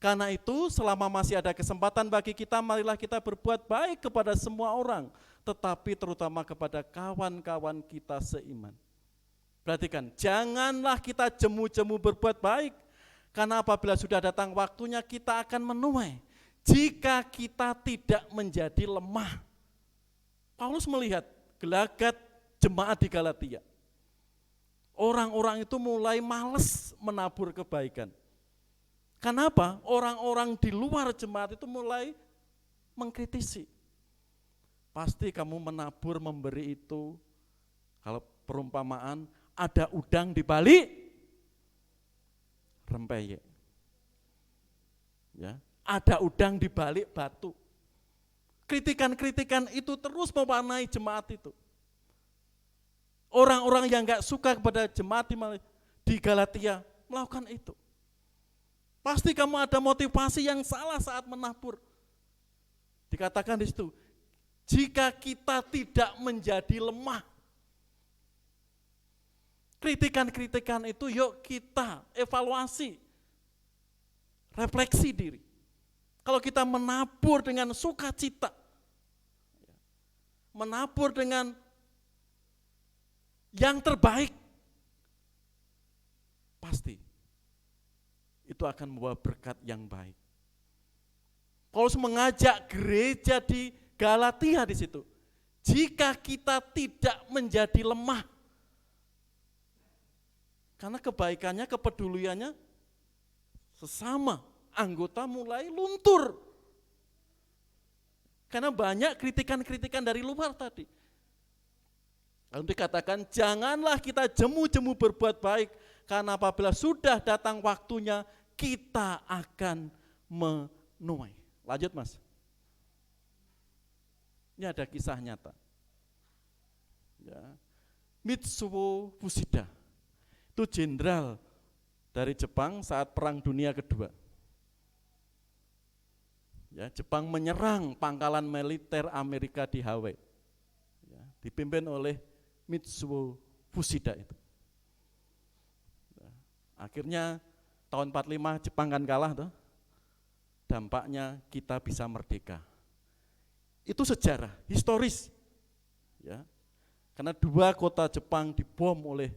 karena itu selama masih ada kesempatan bagi kita, marilah kita berbuat baik kepada semua orang, tetapi terutama kepada kawan-kawan kita seiman. Perhatikan, janganlah kita jemu-jemu berbuat baik, karena apabila sudah datang waktunya kita akan menuai. Jika kita tidak menjadi lemah. Paulus melihat gelagat jemaat di Galatia. Orang-orang itu mulai malas menabur kebaikan. Kenapa? Orang-orang di luar jemaat itu mulai mengkritisi. Pasti kamu menabur memberi itu, kalau perumpamaan, ada udang di balik rempeyek. Ya, ada udang di balik batu. Kritikan-kritikan itu terus mewarnai jemaat itu. Orang-orang yang gak suka kepada jemaat di Galatia melakukan itu. Pasti kamu ada motivasi yang salah saat menabur. Dikatakan di situ, jika kita tidak menjadi lemah. Kritikan-kritikan itu yuk kita evaluasi, refleksi diri. Kalau kita menabur dengan sukacita, menabur dengan yang terbaik, pasti itu akan membawa berkat yang baik. Paulus mengajak gereja di Galatia di situ. Jika kita tidak menjadi lemah, karena kebaikannya, kepeduliannya sesama anggota mulai luntur. Karena banyak kritikan-kritikan dari luar tadi. Lalu dikatakan janganlah kita jemu-jemu berbuat baik, karena apabila sudah datang waktunya kita akan menuai. Lanjut Mas. Ini ada kisah nyata. Ya. Mitsuo Fushida, itu jenderal dari Jepang saat Perang Dunia Kedua. Ya, Jepang menyerang pangkalan militer Amerika di Hawaii. Ya, dipimpin oleh Mitsuo Fushida itu. Ya, akhirnya tahun 45 Jepang kan kalah tuh. Dampaknya kita bisa merdeka. Itu sejarah, historis. Ya. Karena 2 kota Jepang dibom oleh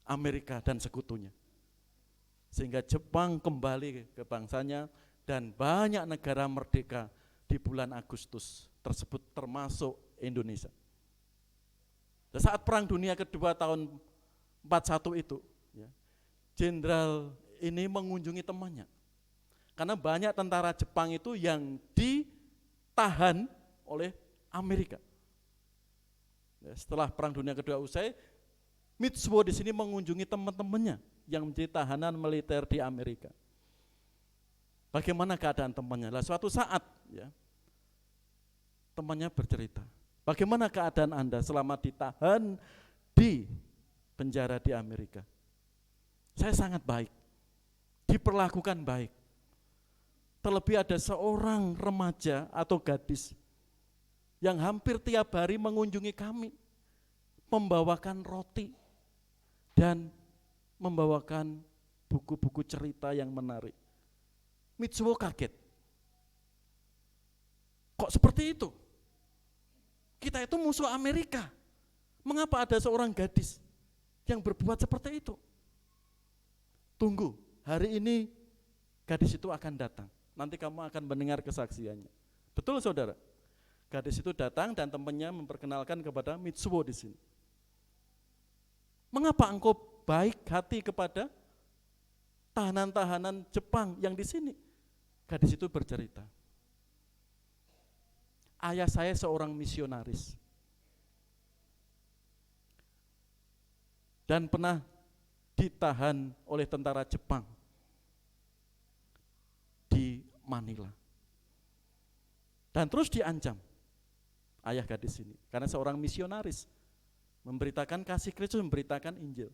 Amerika dan sekutunya. Sehingga Jepang kembali ke bangsanya dan banyak negara merdeka di bulan Agustus tersebut termasuk Indonesia. Dan saat Perang Dunia Kedua tahun 41 itu, ya, jenderal ini mengunjungi temannya. Karena banyak tentara Jepang itu yang ditahan oleh Amerika. Ya, setelah Perang Dunia Kedua usai, Mitsuo di sini mengunjungi teman-temannya yang menjadi tahanan militer di Amerika. Bagaimana keadaan temannya? Lah suatu saat ya, temannya bercerita, bagaimana keadaan Anda selama ditahan di penjara di Amerika? Saya sangat baik, diperlakukan baik. Terlebih ada seorang remaja atau gadis yang hampir tiap hari mengunjungi kami, membawakan roti dan membawakan buku-buku cerita yang menarik. Mitsuo kaget. Kok seperti itu? Kita itu musuh Amerika. Mengapa ada seorang gadis yang berbuat seperti itu? Tunggu, hari ini gadis itu akan datang. Nanti kamu akan mendengar kesaksiannya. Betul saudara? Gadis itu datang dan temannya memperkenalkan kepada Mitsuo di sini. Mengapa engkau baik hati kepada tahanan-tahanan Jepang yang di sini? Gadis itu bercerita, ayah saya seorang misionaris dan pernah ditahan oleh tentara Jepang di Manila. Dan terus diancam ayah gadis ini, karena seorang misionaris, memberitakan kasih Kristus, memberitakan Injil.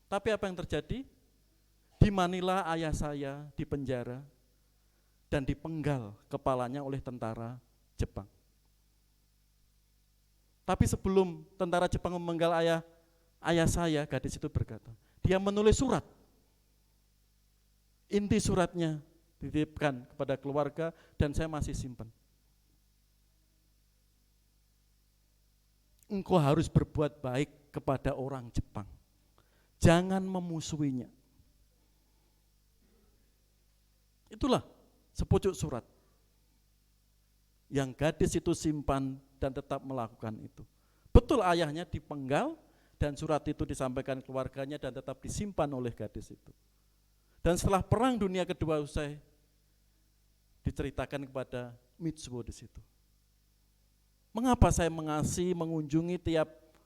Tapi apa yang terjadi? Di Manila ayah saya dipenjara dan dipenggal kepalanya oleh tentara Jepang. Tapi sebelum tentara Jepang memenggal ayah saya, gadis itu berkata, dia menulis surat. Inti suratnya dititipkan kepada keluarga dan saya masih simpan. Engkau harus berbuat baik kepada orang Jepang. Jangan memusuhinya. Itulah sepucuk surat yang gadis itu simpan dan tetap melakukan itu. Betul ayahnya dipenggal dan surat itu disampaikan keluarganya dan tetap disimpan oleh gadis itu. Dan setelah Perang Dunia Kedua usai, diceritakan kepada Mitsuo di situ. Mengapa saya mengasihi, mengunjungi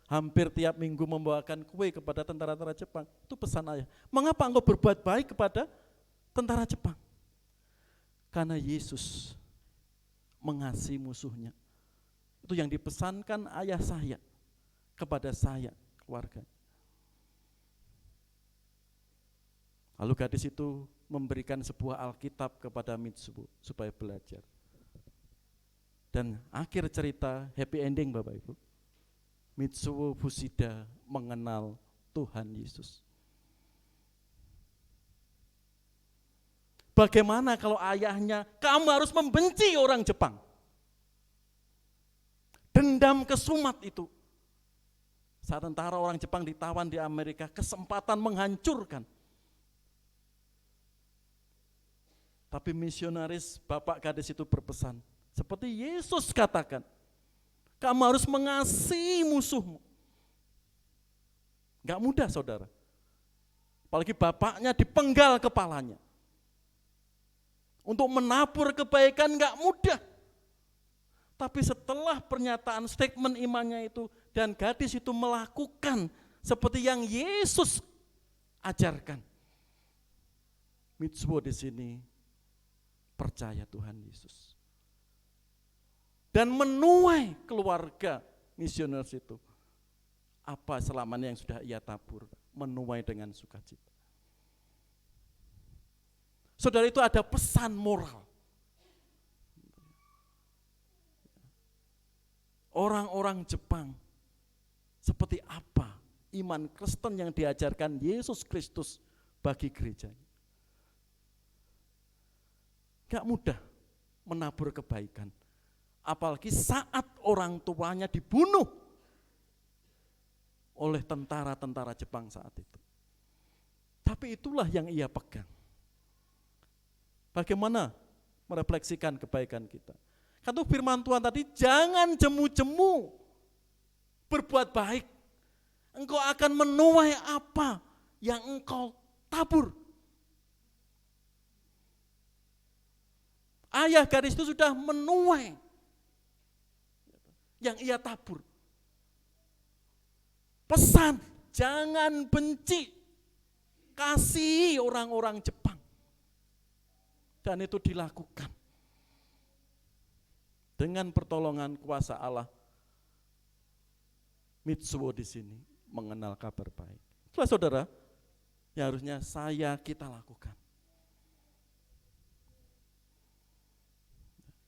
hampir tiap minggu membawakan kue kepada tentara-tentara Jepang? Itu pesan ayah. Mengapa engkau berbuat baik kepada tentara Jepang? Karena Yesus mengasihi musuhnya. Itu yang dipesankan ayah saya kepada saya, keluarga. Lalu gadis itu memberikan sebuah Alkitab kepada Mitsuo supaya belajar. Dan akhir cerita happy ending Bapak Ibu. Mitsuo Fushida mengenal Tuhan Yesus. Bagaimana kalau ayahnya, kamu harus membenci orang Jepang. Dendam kesumat itu. Saat tentara orang Jepang ditawan di Amerika, kesempatan menghancurkan. Tapi misionaris bapak gadis itu berpesan, seperti Yesus katakan, kamu harus mengasihi musuhmu. Gak mudah saudara. Apalagi bapaknya dipenggal kepalanya. Untuk menabur kebaikan gak mudah. Tapi setelah pernyataan statement imannya itu dan gadis itu melakukan seperti yang Yesus ajarkan. Mitsuo di sini percaya Tuhan Yesus. Dan menuai keluarga misionaris itu. Apa selamanya yang sudah ia tabur, menuai dengan sukacita. Saudara, itu ada pesan moral. Orang-orang Jepang seperti apa iman Kristen yang diajarkan Yesus Kristus bagi gerejanya. Gak mudah menabur kebaikan. Apalagi saat orang tuanya dibunuh oleh tentara-tentara Jepang saat itu. Tapi itulah yang ia pegang. Bagaimana merefleksikan kebaikan kita? Kata firman Tuhan tadi, jangan jemu-jemu berbuat baik. Engkau akan menuai apa yang engkau tabur. Ayah gadis itu sudah menuai yang ia tabur. Pesan, jangan benci, kasihi orang-orang Jepang. Dan itu dilakukan. Dengan pertolongan kuasa Allah, Mitsuo di sini mengenal kabar baik. Itulah saudara, yang harusnya kita lakukan.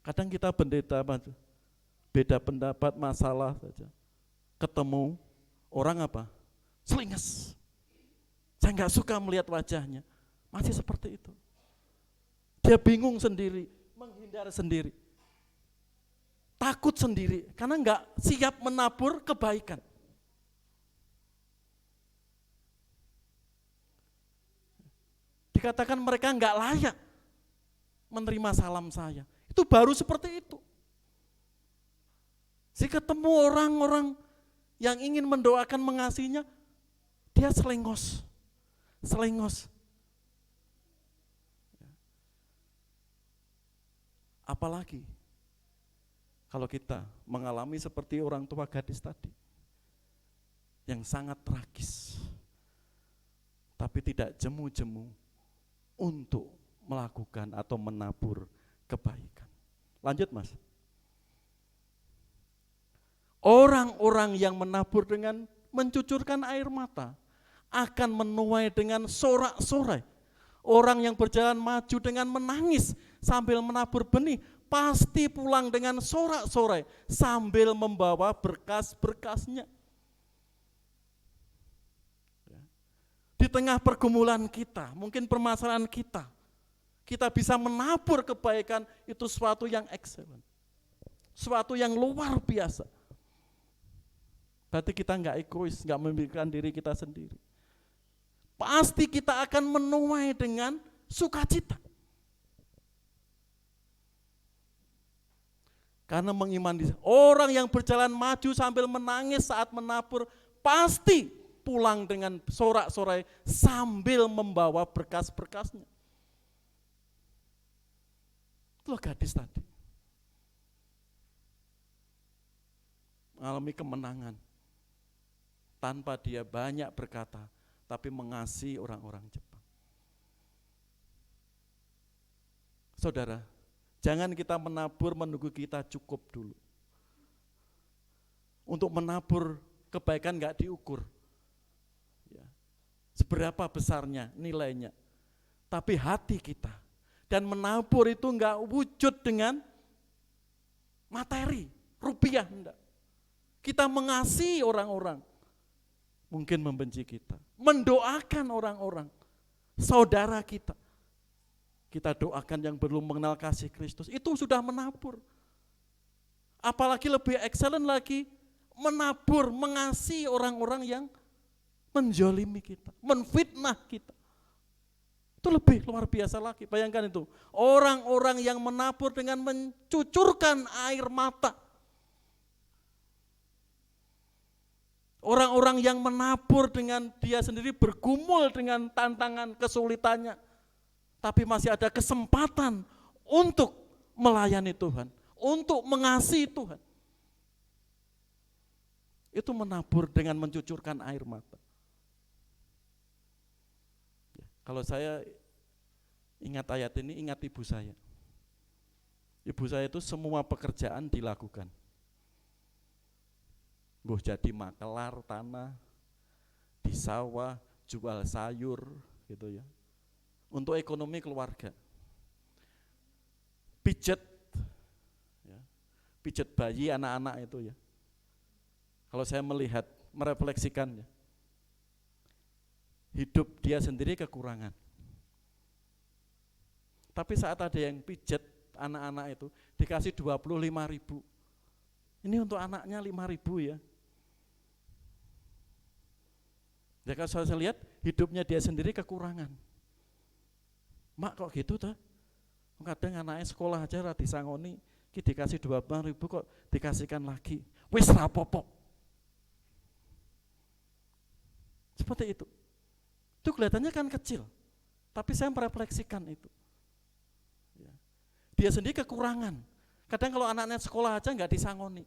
Kadang kita beda pendapat, masalah saja. Ketemu orang apa? Selinges. Saya nggak suka melihat wajahnya. Masih seperti itu. Dia bingung sendiri, menghindar sendiri. Takut sendiri, karena nggak siap menabur kebaikan. Dikatakan mereka nggak layak menerima salam saya. Itu baru seperti itu. Jika ketemu orang-orang yang ingin mendoakan mengasihinya, dia selengos. Apalagi kalau kita mengalami seperti orang tua gadis tadi, yang sangat tragis, tapi tidak jemu-jemu untuk melakukan atau menabur kebaikan. Lanjut Mas. Orang-orang yang menabur dengan mencucurkan air mata akan menuai dengan sorak-sorai. Orang yang berjalan maju dengan menangis sambil menabur benih pasti pulang dengan sorak-sorai sambil membawa berkas-berkasnya. Di tengah pergumulan kita, mungkin permasalahan kita bisa menabur kebaikan, itu suatu yang excellent, suatu yang luar biasa. Berarti kita enggak egois, enggak memikirkan diri kita sendiri. Pasti kita akan menuai dengan sukacita. Karena mengimani orang yang berjalan maju sambil menangis saat menabur pasti pulang dengan sorak-sorai sambil membawa berkas-berkasnya. Itulah gadis tadi. Mengalami kemenangan. Tanpa dia banyak berkata, tapi mengasihi orang-orang Jepang. Saudara, jangan kita menabur menunggu kita cukup dulu. Untuk menabur kebaikan enggak diukur. Seberapa besarnya nilainya, tapi hati kita. Dan menabur itu enggak wujud dengan materi, rupiah, enggak. Kita mengasihi orang-orang, mungkin membenci kita, mendoakan orang-orang, saudara kita. Kita doakan yang belum mengenal kasih Kristus, itu sudah menabur. Apalagi lebih excellent lagi, menabur, mengasihi orang-orang yang menjolimi kita, menfitnah kita. Itu lebih luar biasa lagi, bayangkan itu. Orang-orang yang menabur dengan mencucurkan air mata. Orang-orang yang menabur dengan dia sendiri bergumul dengan tantangan kesulitannya. Tapi masih ada kesempatan untuk melayani Tuhan, untuk mengasihi Tuhan. Itu menabur dengan mencucurkan air mata. Kalau saya ingat ayat ini, ingat ibu saya. Ibu saya itu semua pekerjaan dilakukan. Mbah jadi makelar tanah, di sawah, jual sayur gitu ya. Untuk ekonomi keluarga. Pijet, ya, pijet bayi anak-anak itu ya. Kalau saya melihat, merefleksikannya, hidup dia sendiri kekurangan. Tapi saat ada yang pijet anak-anak itu, dikasih 25.000. Ini untuk anaknya 5.000 ya. Ya kalau saya lihat, hidupnya dia sendiri kekurangan. Mak kok gitu tuh? Kadang anaknya sekolah aja lah disangoni, dikasih 25.000 kok dikasihkan lagi. Wis rapopo. Seperti itu. Itu kelihatannya kan kecil, tapi saya merefleksikan itu. Dia sendiri kekurangan. Kadang kalau anaknya sekolah aja nggak disangoni.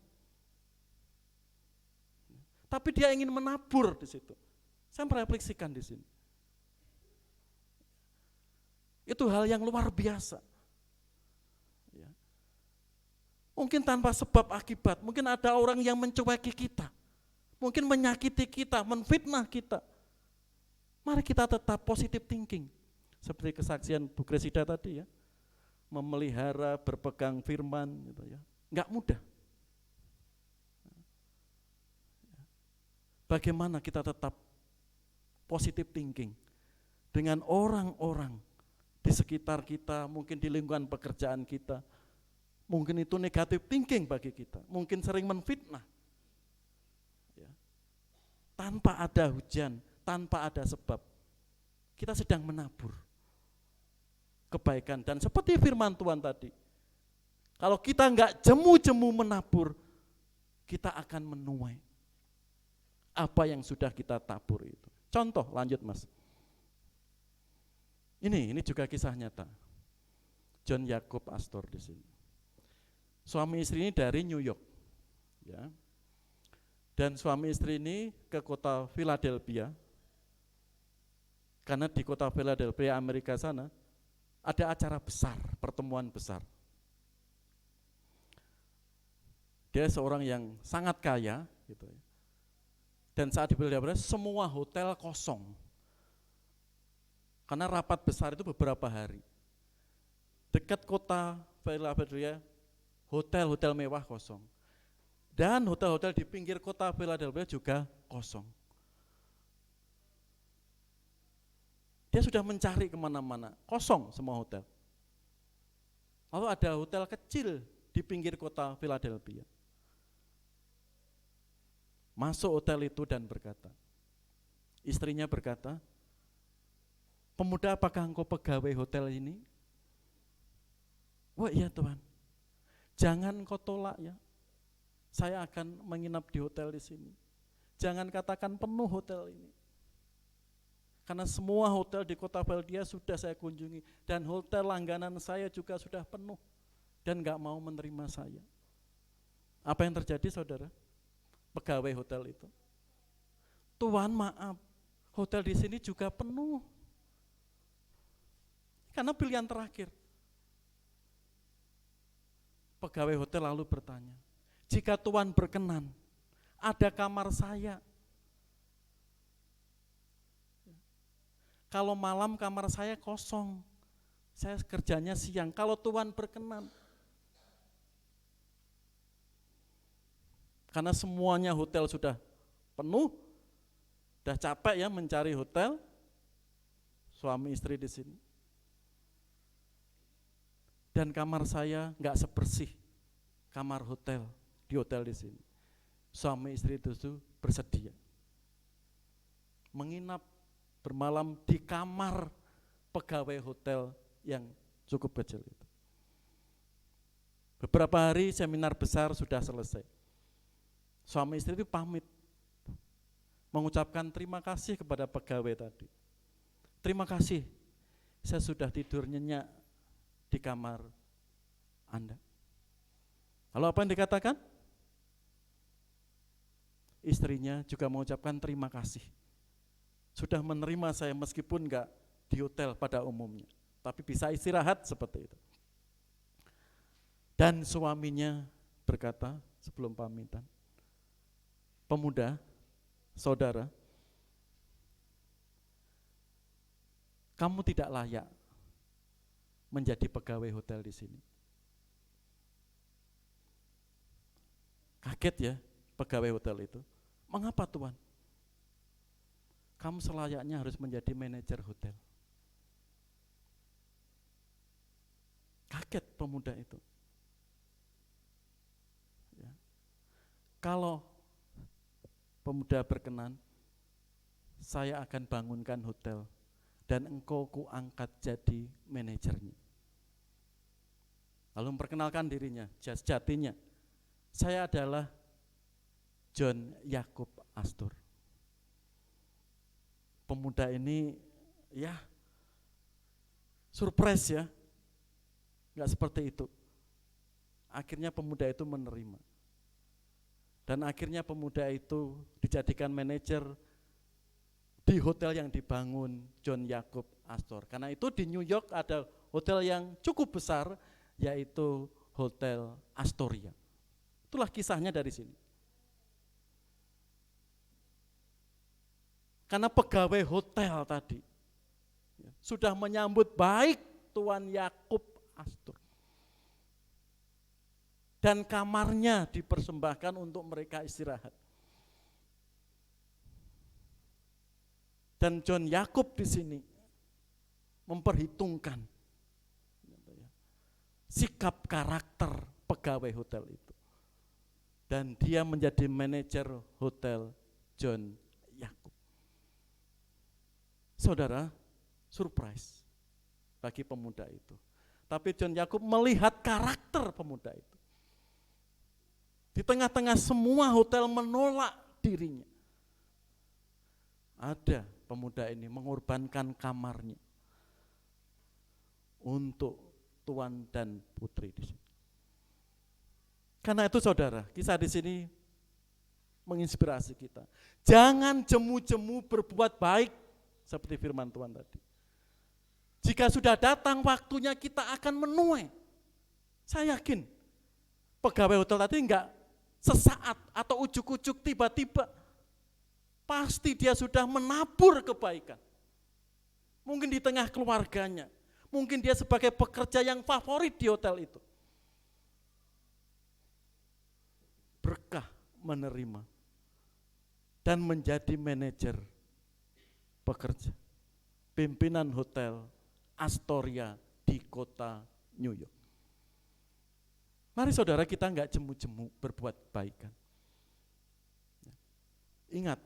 Tapi dia ingin menabur di situ. Saya merefleksikan di sini. Itu hal yang luar biasa. Mungkin tanpa sebab akibat, mungkin ada orang yang mencueki kita, mungkin menyakiti kita, menfitnah kita. Mari kita tetap positive thinking. Seperti kesaksian Bu Kresida tadi ya. Memelihara, berpegang firman gitu ya. Enggak mudah. Bagaimana kita tetap positive thinking dengan orang-orang di sekitar kita, mungkin di lingkungan pekerjaan kita. Mungkin itu negative thinking bagi kita. Mungkin sering menfitnah. Ya. Tanpa ada hujan, tanpa ada sebab, kita sedang menabur kebaikan. Dan seperti firman Tuhan tadi, kalau kita enggak jemu-jemu menabur, kita akan menuai apa yang sudah kita tabur itu. Contoh, lanjut Mas. Ini juga kisah nyata. John Yakob Astor di sini. Suami istri ini dari New York, ya. Dan suami istri ini ke kota Philadelphia, karena di kota Philadelphia, Amerika sana, ada acara besar, pertemuan besar. Dia seorang yang sangat kaya, gitu ya. Dan saat di Philadelphia, semua hotel kosong. Karena rapat besar itu beberapa hari. Dekat kota Philadelphia, hotel-hotel mewah kosong. Dan hotel-hotel di pinggir kota Philadelphia juga kosong. Dia sudah mencari kemana-mana, kosong semua hotel. Lalu ada hotel kecil di pinggir kota Philadelphia. Masuk hotel itu dan berkata, istrinya berkata, pemuda, apakah engkau pegawai hotel ini? Wah, iya Tuhan, jangan kau tolak ya, saya akan menginap di hotel di sini. Jangan katakan penuh hotel ini. Karena semua hotel di kota Philadelphia sudah saya kunjungi, dan hotel langganan saya juga sudah penuh, dan gak mau menerima saya. Apa yang terjadi saudara? Pegawai hotel itu, Tuhan maaf, hotel di sini juga penuh. Karena pilihan terakhir. Pegawai hotel lalu bertanya, jika Tuhan berkenan, ada kamar saya. Kalau malam kamar saya kosong, saya kerjanya siang, kalau Tuhan berkenan. Karena semuanya hotel sudah penuh, udah capek ya mencari hotel, suami istri di sini. Dan kamar saya nggak sebersih kamar hotel di hotel di sini. Suami istri itu bersedia menginap bermalam di kamar pegawai hotel yang cukup kecil itu. Beberapa hari seminar besar sudah selesai. Suami istri itu pamit, mengucapkan terima kasih kepada pegawai tadi. Terima kasih, saya sudah tidur nyenyak di kamar Anda. Lalu apa yang dikatakan? Istrinya juga mengucapkan terima kasih. Sudah menerima saya meskipun enggak di hotel pada umumnya, tapi bisa istirahat seperti itu. Dan suaminya berkata sebelum pamitan, pemuda, saudara, kamu tidak layak menjadi pegawai hotel di sini. Kaget ya pegawai hotel itu. Mengapa Tuhan? Kamu selayaknya harus menjadi manajer hotel. Kaget pemuda itu. Ya. Kalau pemuda berkenan, saya akan bangunkan hotel dan engkau kuangkat jadi manajernya. Lalu memperkenalkan dirinya, sejatinya, saya adalah John Yakub Astor. Pemuda ini ya surprise ya, nggak seperti itu. Akhirnya pemuda itu menerima. Dan akhirnya pemuda itu dijadikan manajer di hotel yang dibangun John Yakub Astor. Karena itu di New York ada hotel yang cukup besar, yaitu Hotel Astoria. Itulah kisahnya dari sini. Karena pegawai hotel tadi sudah menyambut baik Tuan Yakub Astor. Dan kamarnya dipersembahkan untuk mereka istirahat. Dan John Yakub di sini memperhitungkan sikap karakter pegawai hotel itu. Dan dia menjadi manajer hotel John Yakub. Saudara, surprise bagi pemuda itu. Tapi John Yakub melihat karakter pemuda itu. Di tengah-tengah semua hotel menolak dirinya, ada pemuda ini mengorbankan kamarnya untuk tuan dan putri di sini. Karena itu saudara, kisah di sini menginspirasi kita. Jangan jemu-jemu berbuat baik seperti firman Tuhan tadi. Jika sudah datang waktunya kita akan menuai. Saya yakin pegawai hotel tadi enggak sesaat atau ujuk-ujuk tiba-tiba. Pasti dia sudah menabur kebaikan. Mungkin di tengah keluarganya. Mungkin dia sebagai pekerja yang favorit di hotel itu. Berkah menerima dan menjadi manajer pekerja. Pimpinan hotel Astoria di kota New York. Mari saudara kita enggak jemu-jemu berbuat baikan. Ingat,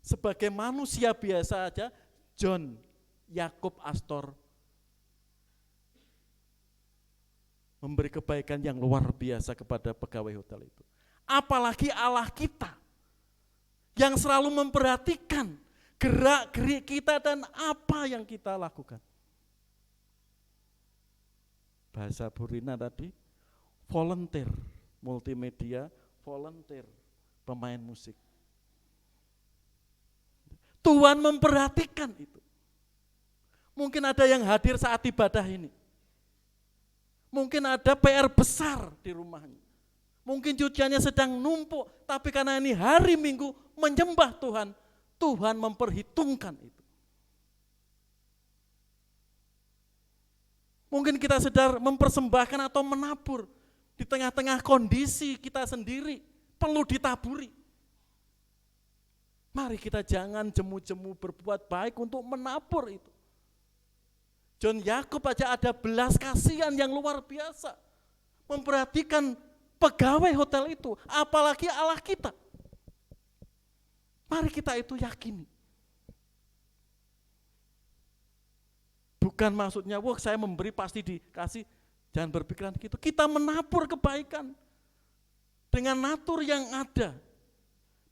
sebagai manusia biasa aja, John Yakub Astor memberi kebaikan yang luar biasa kepada pegawai hotel itu. Apalagi Allah kita yang selalu memperhatikan gerak-gerik kita dan apa yang kita lakukan. Bahasa Burina tadi, volunteer multimedia, volunteer pemain musik. Tuhan memperhatikan itu. Mungkin ada yang hadir saat ibadah ini. Mungkin ada PR besar di rumahnya. Mungkin cuciannya sedang numpuk, tapi karena ini hari Minggu menyembah Tuhan, Tuhan memperhitungkan itu. Mungkin kita sedang mempersembahkan atau menabur di tengah-tengah kondisi kita sendiri, perlu ditaburi. Mari kita jangan jemu-jemu berbuat baik untuk menabur itu. John Yakub aja ada belas kasihan yang luar biasa. Memperhatikan pegawai hotel itu, apalagi Allah kita. Mari kita itu yakini. Bukan maksudnya, wah saya memberi pasti dikasih, jangan berpikiran gitu. Kita menabur kebaikan dengan natur yang ada,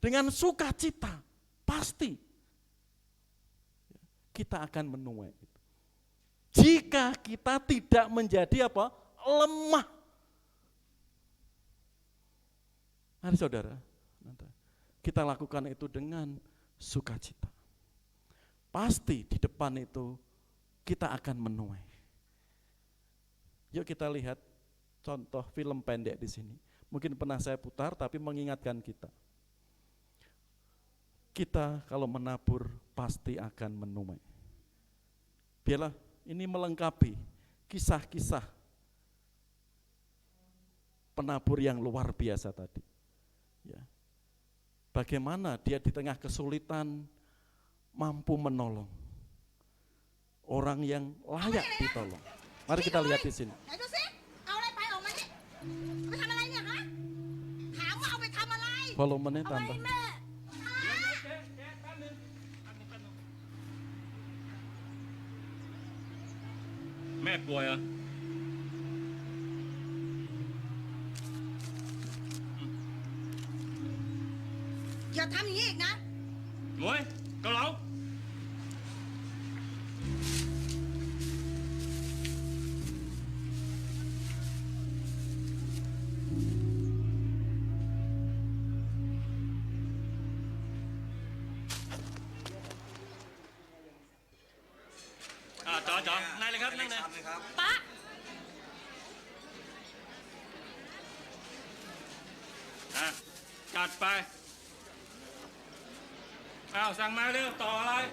dengan sukacita, pasti kita akan menuai. Jika kita tidak menjadi apa? Lemah. Mari saudara, kita lakukan itu dengan sukacita. Pasti di depan itu kita akan menuai. Yuk kita lihat contoh film pendek di sini. Mungkin pernah saya putar tapi mengingatkan kita. Kita kalau menabur pasti akan menuai. Biarlah ini melengkapi kisah-kisah penabur yang luar biasa tadi. Ya. Bagaimana dia di tengah kesulitan mampu menolong orang yang layak ditolong. Mari kita lihat di sini.
ไหนดูสิเอาอะไรไปออกมานี่เอาไปทำอะไรเนี่ยฮะถามว่าเอาไปทำอะไร
Volumenya
เอาไป
tambah.
ให้แม่
แม่ป่วยเหรอ
อย่าทำอย่างนี้อีกนะ
หมวยเกาเหลา จ๋อนายเลยครับนั่งเลย
ป๊า
จัดไปอ้าวสั่งมาเร็วต่ออะไร
Dia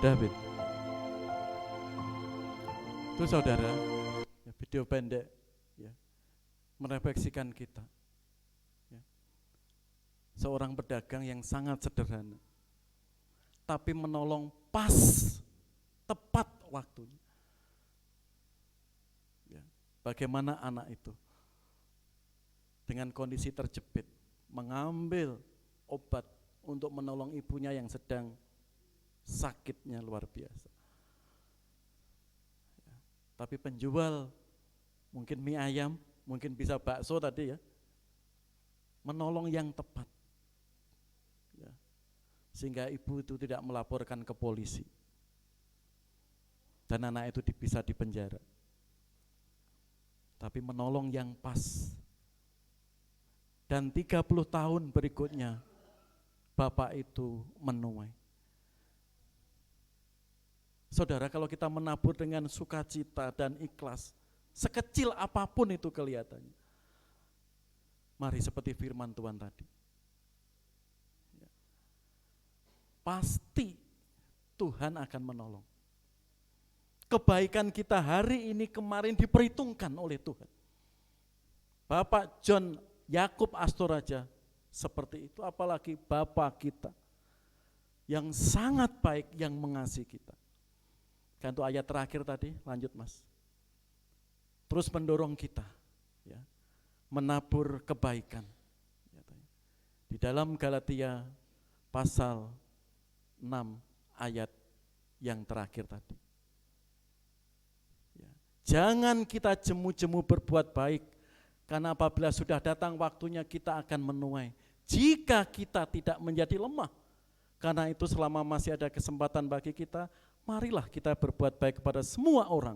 David. Itu saudara, ya, video pendek ya, merefleksikan kita. Ya. Seorang pedagang yang sangat sederhana, tapi menolong pas, tepat waktunya. Ya. Bagaimana anak itu dengan kondisi terjepit mengambil obat untuk menolong ibunya yang sedang sakitnya luar biasa. Ya. Tapi penjual mungkin mie ayam, mungkin bisa bakso tadi ya, menolong yang tepat. Ya. Sehingga ibu itu tidak melaporkan ke polisi. Dan anak itu bisa dipenjara. Tapi menolong yang pas. Dan 30 tahun berikutnya bapak itu menuai. Saudara, kalau kita menabur dengan sukacita dan ikhlas, sekecil apapun itu kelihatannya, mari seperti firman Tuhan tadi, pasti Tuhan akan menolong. Kebaikan kita hari ini kemarin diperhitungkan oleh Tuhan. Bapak John Yakub Astoraja seperti itu, apalagi Bapak kita yang sangat baik, yang mengasihi kita. Kan itu ayat terakhir tadi, lanjut Mas. Terus mendorong kita ya, menabur kebaikan. Di dalam Galatia pasal 6 ayat yang terakhir tadi. Ya. Jangan kita jemu-jemu berbuat baik, karena apabila sudah datang waktunya kita akan menuai. Jika kita tidak menjadi lemah, karena itu selama masih ada kesempatan bagi kita, marilah kita berbuat baik kepada semua orang,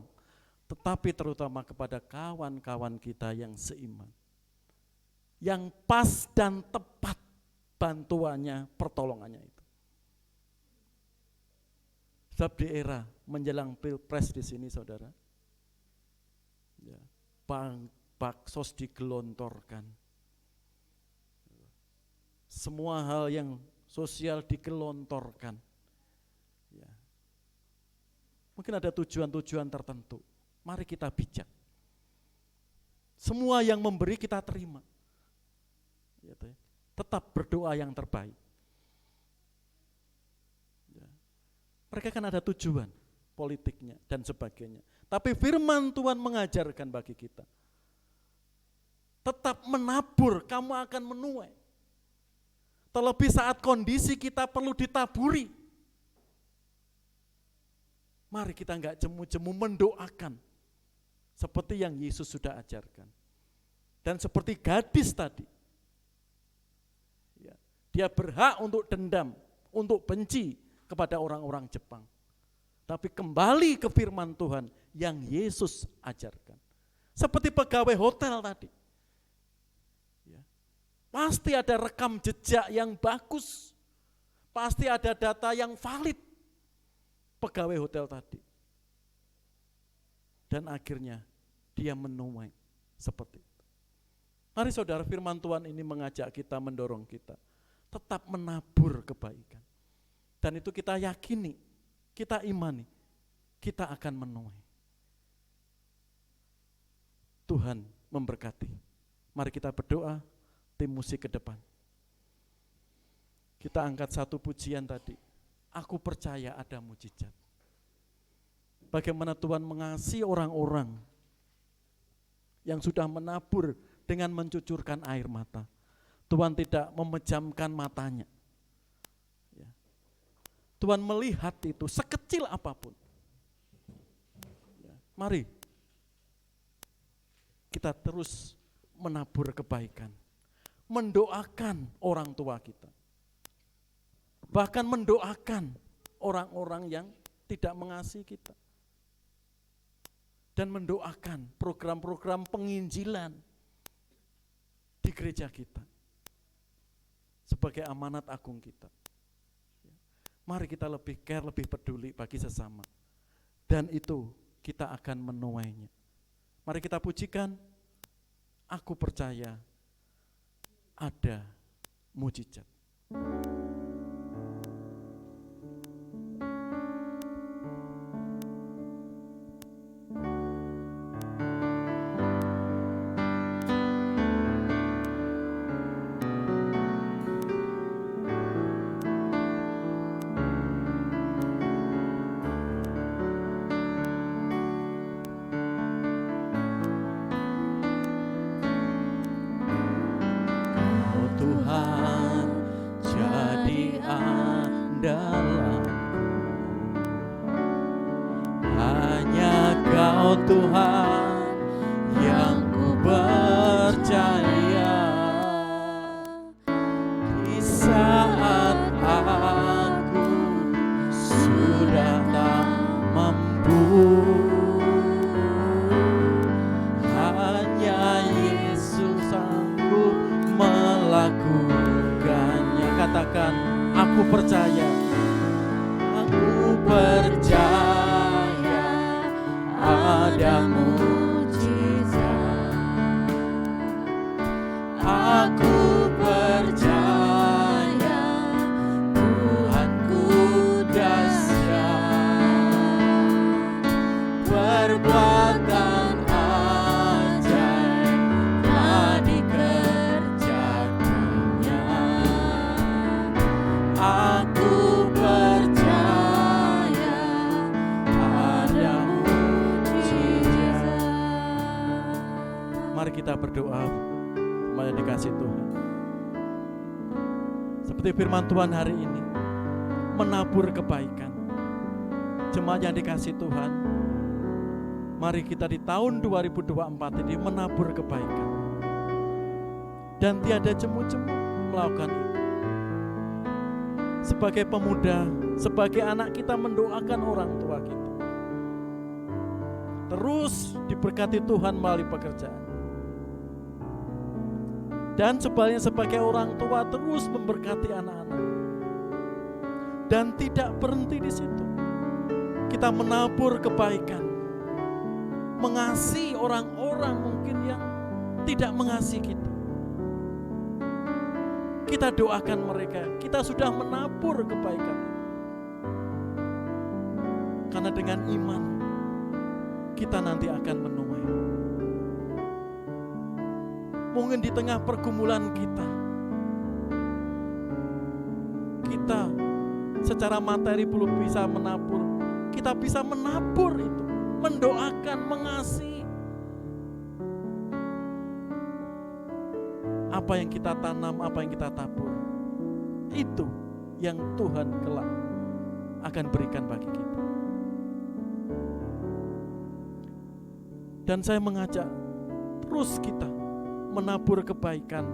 tetapi terutama kepada kawan-kawan kita yang seiman. Yang pas dan tepat bantuannya, pertolongannya itu. Sebab di era menjelang Pilpres di sini saudara, ya, baksos digelontorkan. Semua hal yang sosial digelontorkan. Ya. Mungkin ada tujuan-tujuan tertentu. Mari kita bijak. Semua yang memberi kita terima. Ya, tetap berdoa yang terbaik. Ya. Mereka kan ada tujuan politiknya dan sebagainya. Tapi firman Tuhan mengajarkan bagi kita, tetap menabur, kamu akan menuai. Terlebih saat kondisi kita perlu ditaburi. Mari kita enggak jemu-jemu mendoakan, seperti yang Yesus sudah ajarkan. Dan seperti gadis tadi, ya, dia berhak untuk dendam, untuk benci kepada orang-orang Jepang. Tapi kembali ke firman Tuhan yang Yesus ajarkan. Seperti pegawai hotel tadi. Pasti ada rekam jejak yang bagus, pasti ada data yang valid pegawai hotel tadi. Dan akhirnya dia menuai seperti itu. Mari saudara, firman Tuhan ini mengajak kita, mendorong kita tetap menabur kebaikan. Dan itu kita yakini, kita imani, kita akan menuai. Tuhan memberkati. Mari kita berdoa. Tim musik ke depan. Kita angkat satu pujian tadi. Aku percaya ada mujizat. Bagaimana Tuhan mengasihi orang-orang yang sudah menabur dengan mencucurkan air mata. Tuhan tidak memejamkan matanya. Ya. Tuhan melihat itu sekecil apapun. Ya. Mari kita terus menabur kebaikan. Mendoakan orang tua kita. Bahkan mendoakan orang-orang yang tidak mengasihi kita. Dan mendoakan program-program penginjilan di gereja kita. Sebagai amanat agung kita. Mari kita lebih care, lebih peduli bagi sesama. Dan itu kita akan menuainya. Mari kita pujikan, aku percaya ada mujizat. andalanku. Hanya Kau Tuhan yang ku percaya. Di saat aku sudah tak mampu, hanya Yesus sanggup melakukannya. Katakan, aku percaya. Aku percaya ada mujizat. Aku percaya Tuhanku dahsyat. Perbuatan ajaib telah dikerjakannya. Aku percaya ada mujizat. Mari kita berdoa supaya dikasih Tuhan. Seperti firman Tuhan hari ini, menabur kebaikan. Jemaat yang dikasih Tuhan, mari kita di tahun 2024 ini menabur kebaikan. Dan tiada jemu-jemu melakukan itu. Sebagai pemuda, sebagai anak, kita mendoakan orang tua kita terus diberkati Tuhan melalui pekerjaan. Dan sebaliknya sebagai orang tua terus memberkati anak-anak. Dan tidak berhenti di situ. Kita menabur kebaikan, mengasihi orang-orang mungkin yang tidak mengasihi kita. Kita doakan mereka, kita sudah menabur kebaikan. Karena dengan iman, kita nanti akan menuai. Mungkin di tengah pergumulan kita secara materi belum bisa menabur, kita bisa menabur itu, mendoakan, mengasihi. Apa yang kita tanam, apa yang kita tabur, itu yang Tuhan kelak akan berikan bagi kita. Dan saya mengajak terus kita menabur kebaikan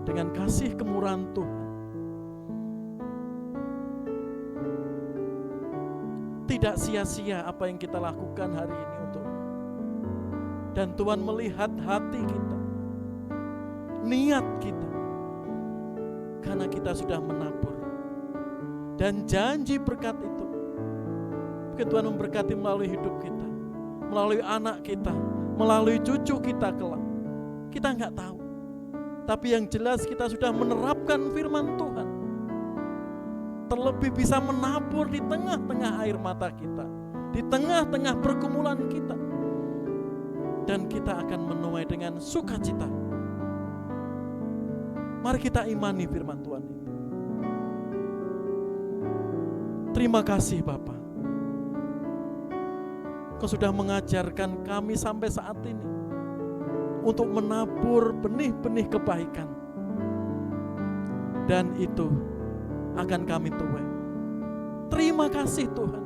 dengan kasih kemurahan Tuhan. Tidak sia-sia apa yang kita lakukan hari ini untuk. Dan Tuhan melihat hati kita, niat kita, karena kita sudah menabur. Dan janji berkat itu, Tuhan memberkati melalui hidup kita, melalui anak kita, melalui cucu kita kelak. Kita nggak tahu, tapi yang jelas kita sudah menerapkan firman Tuhan. Terlebih bisa menabur di tengah-tengah air mata kita, di tengah-tengah pergumulan kita. Dan kita akan menuai dengan sukacita. Mari kita imani firman Tuhan itu. Terima kasih Bapa. Kau sudah mengajarkan kami sampai saat ini untuk menabur benih-benih kebaikan. Dan itu akan kami tuai. Terima kasih Tuhan.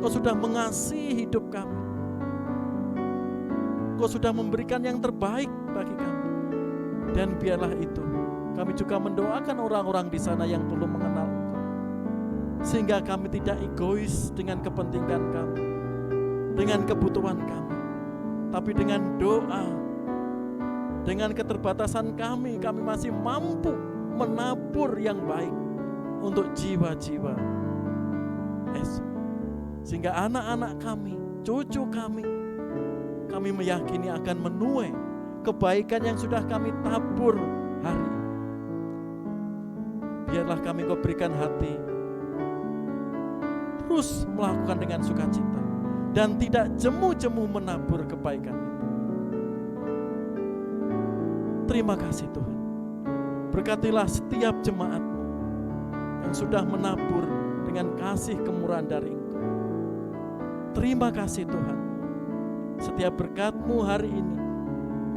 Kau sudah mengasihi hidup kami. Kau sudah memberikan yang terbaik bagi kami. Dan biarlah itu, kami juga mendoakan orang-orang di sana yang belum mengenal Engkau. Sehingga kami tidak egois dengan kepentingan kami, dengan kebutuhan kami. Tapi dengan doa, dengan keterbatasan kami masih mampu menabur yang baik untuk jiwa-jiwa esok. Sehingga anak-anak kami, cucu kami meyakini akan menuai kebaikan yang sudah kami tabur hari ini. Biarlah kami Kau berikan hati terus melakukan dengan sukacita dan tidak jemu-jemu menabur kebaikan itu. Terima kasih Tuhan. Berkatilah setiap jemaat yang sudah menabur dengan kasih kemurahan dari Engkau. Terima kasih Tuhan. Setiap berkat-Mu hari ini,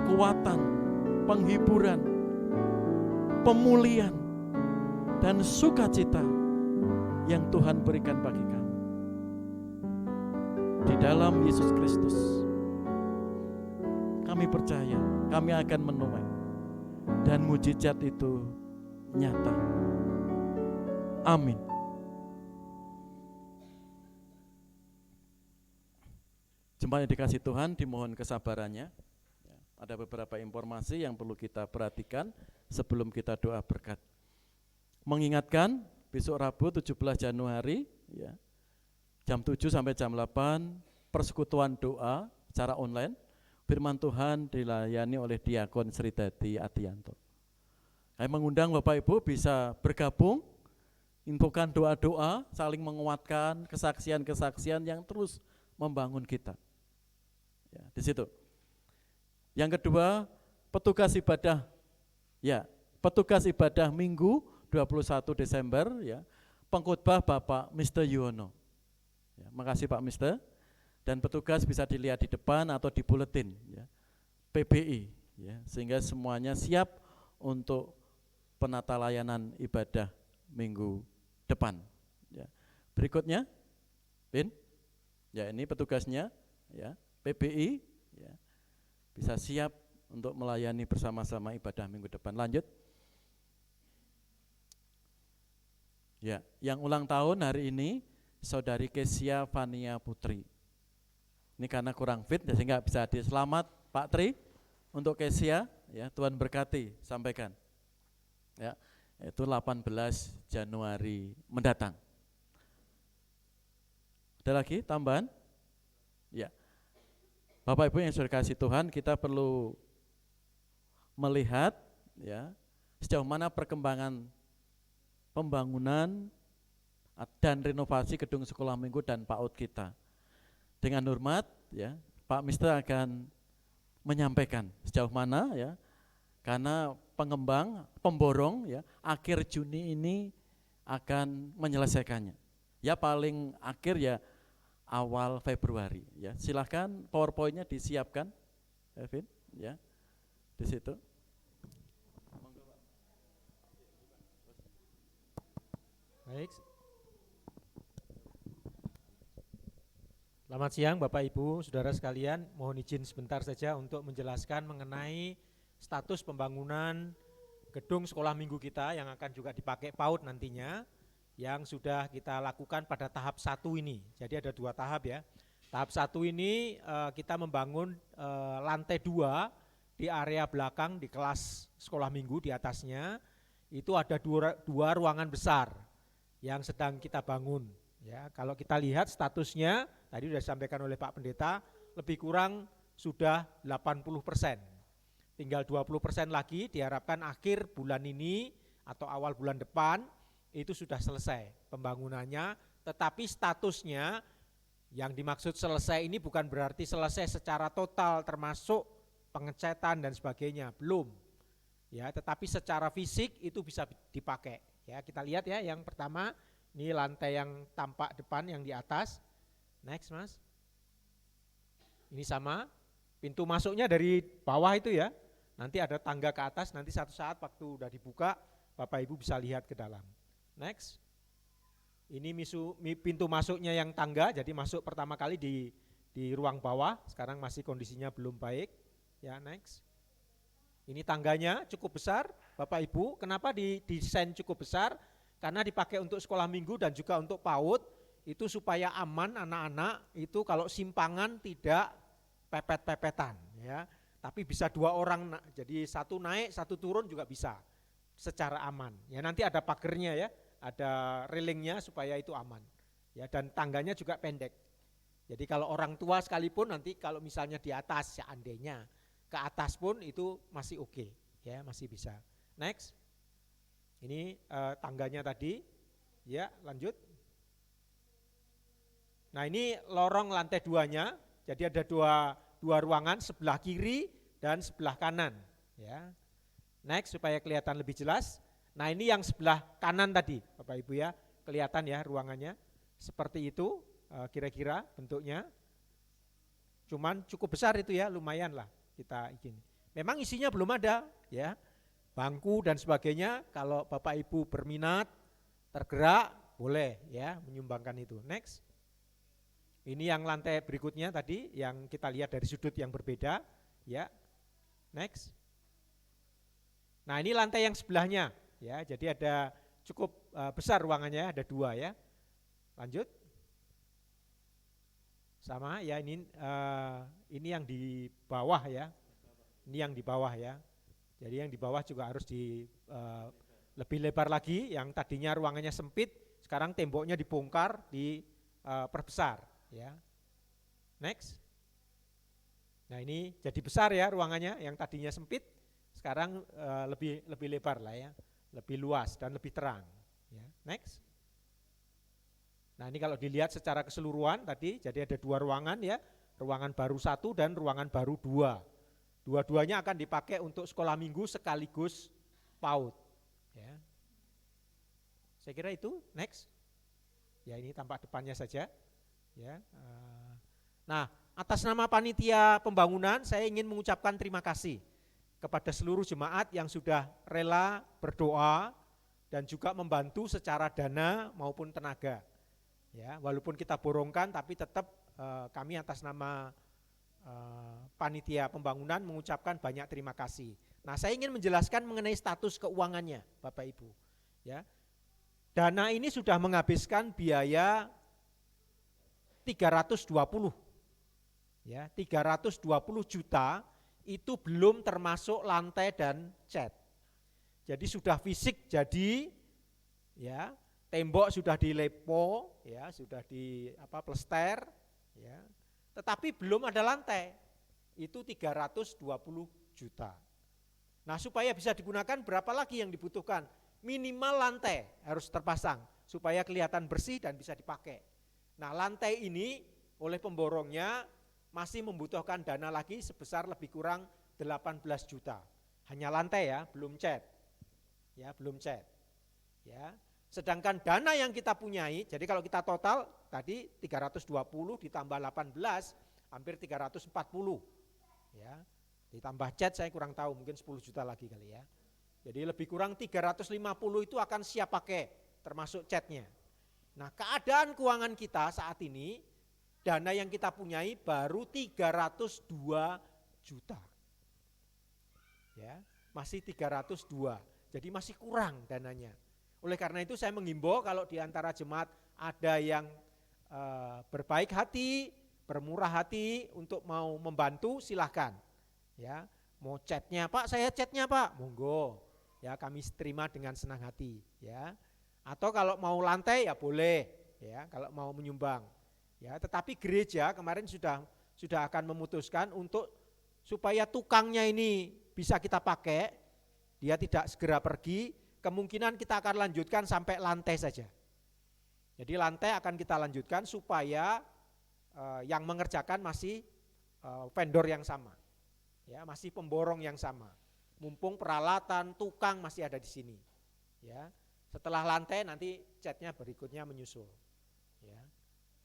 kekuatan, penghiburan, pemulihan, dan sukacita yang Tuhan berikan bagi kami. Di dalam Yesus Kristus, kami percaya kami akan menuai dan mujizat itu nyata. Amin. Jemaat yang dikasih Tuhan, dimohon kesabarannya. Ada beberapa informasi yang perlu kita perhatikan sebelum kita doa berkat. Mengingatkan besok Rabu 17 Januari ya, jam 7 sampai jam 8 persekutuan doa secara online. Firman Tuhan dilayani oleh Diakon Sridadi Adianto. Saya mengundang Bapak Ibu bisa bergabung, infokan doa-doa, saling menguatkan kesaksian-kesaksian yang terus membangun kita. Ya, di situ. Yang kedua, petugas ibadah. Ya, petugas ibadah Minggu 21 Desember ya. Pengkhotbah Bapak Mr. Yuwono. Ya, makasih Pak Mr. Dan petugas bisa dilihat di depan atau di buletin ya. PBI ya, sehingga semuanya siap untuk penata layanan ibadah minggu depan ya. Berikutnya Bin. Ya, ini petugasnya ya, PBI ya. Bisa siap untuk melayani bersama-sama ibadah minggu depan. Lanjut. Ya, yang ulang tahun hari ini Saudari Kesia Fania Putri. Ini karena kurang fit sehingga bisa hadir. Selamat Pak Tri untuk Kesia ya, Tuhan berkati, sampaikan. Ya, itu 18 Januari mendatang. Ada lagi tambahan? Ya. Bapak Ibu yang sudah kasih Tuhan, kita perlu melihat ya sejauh mana perkembangan pembangunan dan renovasi gedung sekolah minggu dan PAUD kita. Dengan hormat ya, Pak Mister akan menyampaikan sejauh mana ya, karena pengembang, pemborong ya, akhir Juni ini akan menyelesaikannya. Ya paling akhir ya awal Februari ya. Silakan PowerPoint-nya disiapkan, Evin ya, di situ.
Baik. Selamat siang Bapak Ibu, Saudara sekalian. Mohon izin sebentar saja untuk menjelaskan mengenai status pembangunan gedung sekolah minggu kita yang akan juga dipakai PAUD nantinya, yang sudah kita lakukan pada tahap 1 ini. Jadi ada 2 tahap ya. Tahap 1 ini kita membangun lantai 2 di area belakang di kelas sekolah minggu di atasnya. Itu ada dua ruangan besar yang sedang kita bangun. Ya, kalau kita lihat statusnya, tadi sudah disampaikan oleh Pak Pendeta, lebih kurang sudah 80%. Tinggal 20% lagi diharapkan akhir bulan ini atau awal bulan depan itu sudah selesai pembangunannya, tetapi statusnya yang dimaksud selesai ini bukan berarti selesai secara total termasuk pengecatan dan sebagainya, belum. Ya, tetapi secara fisik itu bisa dipakai. Ya, kita lihat ya, yang pertama ini lantai yang tampak depan yang di atas. Next Mas. Ini sama, pintu masuknya dari bawah itu ya. Nanti ada tangga ke atas, nanti satu saat waktu udah dibuka, Bapak Ibu bisa lihat ke dalam. Next. Ini pintu masuknya yang tangga, jadi masuk pertama kali di ruang bawah, sekarang masih kondisinya belum baik. Ya, next. Ini tangganya cukup besar, Bapak Ibu. Kenapa didesain cukup besar? Karena dipakai untuk sekolah minggu dan juga untuk PAUD, itu supaya aman anak-anak itu kalau simpangan tidak pepet-pepetan ya. Tapi bisa 2 orang, jadi 1 naik, 1 turun juga bisa secara aman. Ya, nanti ada pagernya ya, ada railingnya supaya itu aman. Ya, dan tangganya juga pendek. Jadi kalau orang tua sekalipun nanti kalau misalnya di atas seandainya ke atas pun itu masih oke, ya masih bisa. Next. Ini tangganya tadi, ya lanjut. Nah ini lorong lantai 2-nya, jadi ada dua ruangan, sebelah kiri dan sebelah kanan. Ya. Next supaya kelihatan lebih jelas. Nah ini yang sebelah kanan tadi, Bapak Ibu ya, kelihatan ya ruangannya. Seperti itu kira-kira bentuknya. Cuman cukup besar itu ya, lumayan lah kita izin. Memang isinya belum ada ya. Bangku dan sebagainya, kalau Bapak Ibu berminat, tergerak, boleh ya menyumbangkan itu. Next. Ini yang lantai berikutnya tadi yang kita lihat dari sudut yang berbeda, ya. Next. Nah, ini lantai yang sebelahnya, ya. Jadi ada cukup besar ruangannya, ada 2 ya. Lanjut. Sama ya, ini yang di bawah ya. Ini yang di bawah ya. Jadi yang di bawah juga harus lebih lebar lagi. Yang tadinya ruangannya sempit, sekarang temboknya dibongkar, diperbesar. Ya, next. Nah, ini jadi besar ya ruangannya, yang tadinya sempit sekarang lebih lebar lah ya, lebih luas dan lebih terang. Ya, next. Nah, ini kalau dilihat secara keseluruhan tadi, jadi ada 2 ruangan ya, ruangan baru 1 dan ruangan baru 2. Dua-duanya akan dipakai untuk sekolah minggu sekaligus PAUD. Ya, saya kira itu. Next. Ya, ini tampak depannya saja. Ya, nah, atas nama panitia pembangunan saya ingin mengucapkan terima kasih kepada seluruh jemaat yang sudah rela berdoa dan juga membantu secara dana maupun tenaga. Ya, walaupun kita borongkan tapi tetap kami atas nama panitia pembangunan mengucapkan banyak terima kasih. Nah, saya ingin menjelaskan mengenai status keuangannya, Bapak Ibu. Ya, dana ini sudah menghabiskan biaya 320, ya 320 juta itu belum termasuk lantai dan cat. Jadi sudah fisik jadi, ya tembok sudah dilepo, ya sudah plester, ya. Tetapi belum ada lantai, itu 320 juta. Nah, supaya bisa digunakan berapa lagi yang dibutuhkan? Minimal lantai harus terpasang supaya kelihatan bersih dan bisa dipakai. Nah, lantai ini oleh pemborongnya masih membutuhkan dana lagi sebesar lebih kurang 18 juta. Hanya lantai ya, belum cat. Ya, belum cat. Ya. Sedangkan dana yang kita punyai, jadi kalau kita total tadi 320 ditambah 18 hampir 340. Ya. Ditambah cat saya kurang tahu, mungkin 10 juta lagi kali ya. Jadi lebih kurang 350 itu akan siap pakai termasuk catnya. Nah, keadaan keuangan kita saat ini, dana yang kita punyai baru 302 juta. Ya, masih 302. Jadi masih kurang dananya. Oleh karena itu saya menghimbau kalau di antara jemaat ada yang berbaik hati, bermurah hati untuk mau membantu, silahkan. Ya, mau catnya Pak, saya catnya Pak, monggo. Ya, kami terima dengan senang hati. Ya. Atau kalau mau lantai ya boleh, ya kalau mau menyumbang. Ya, tetapi gereja kemarin sudah akan memutuskan untuk supaya tukangnya ini bisa kita pakai, dia tidak segera pergi, kemungkinan kita akan lanjutkan sampai lantai saja. Jadi lantai akan kita lanjutkan supaya yang mengerjakan masih vendor yang sama, ya masih pemborong yang sama. Mumpung peralatan, tukang masih ada di sini, ya. Setelah lantai nanti catnya berikutnya menyusul. Ya.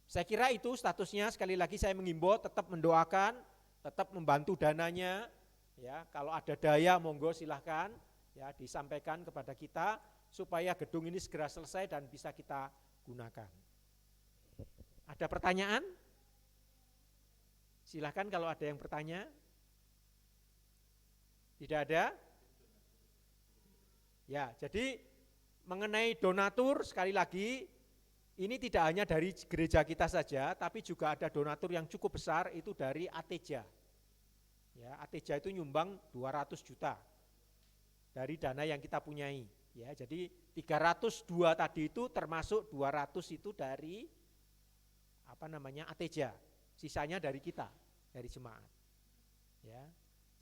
Saya kira itu statusnya. Sekali lagi saya mengimbau tetap mendoakan, tetap membantu dananya. Ya, kalau ada daya monggo silahkan ya disampaikan kepada kita supaya gedung ini segera selesai dan bisa kita gunakan. Ada pertanyaan? Silahkan kalau ada yang bertanya. Tidak ada? Ya, jadi mengenai donatur sekali lagi ini tidak hanya dari gereja kita saja, tapi juga ada donatur yang cukup besar itu dari Ateja. Ya, Ateja itu nyumbang 200 juta dari dana yang kita punyai. Ya, jadi 302 tadi itu termasuk 200 itu dari Ateja. Sisanya dari kita, dari jemaat. Ya.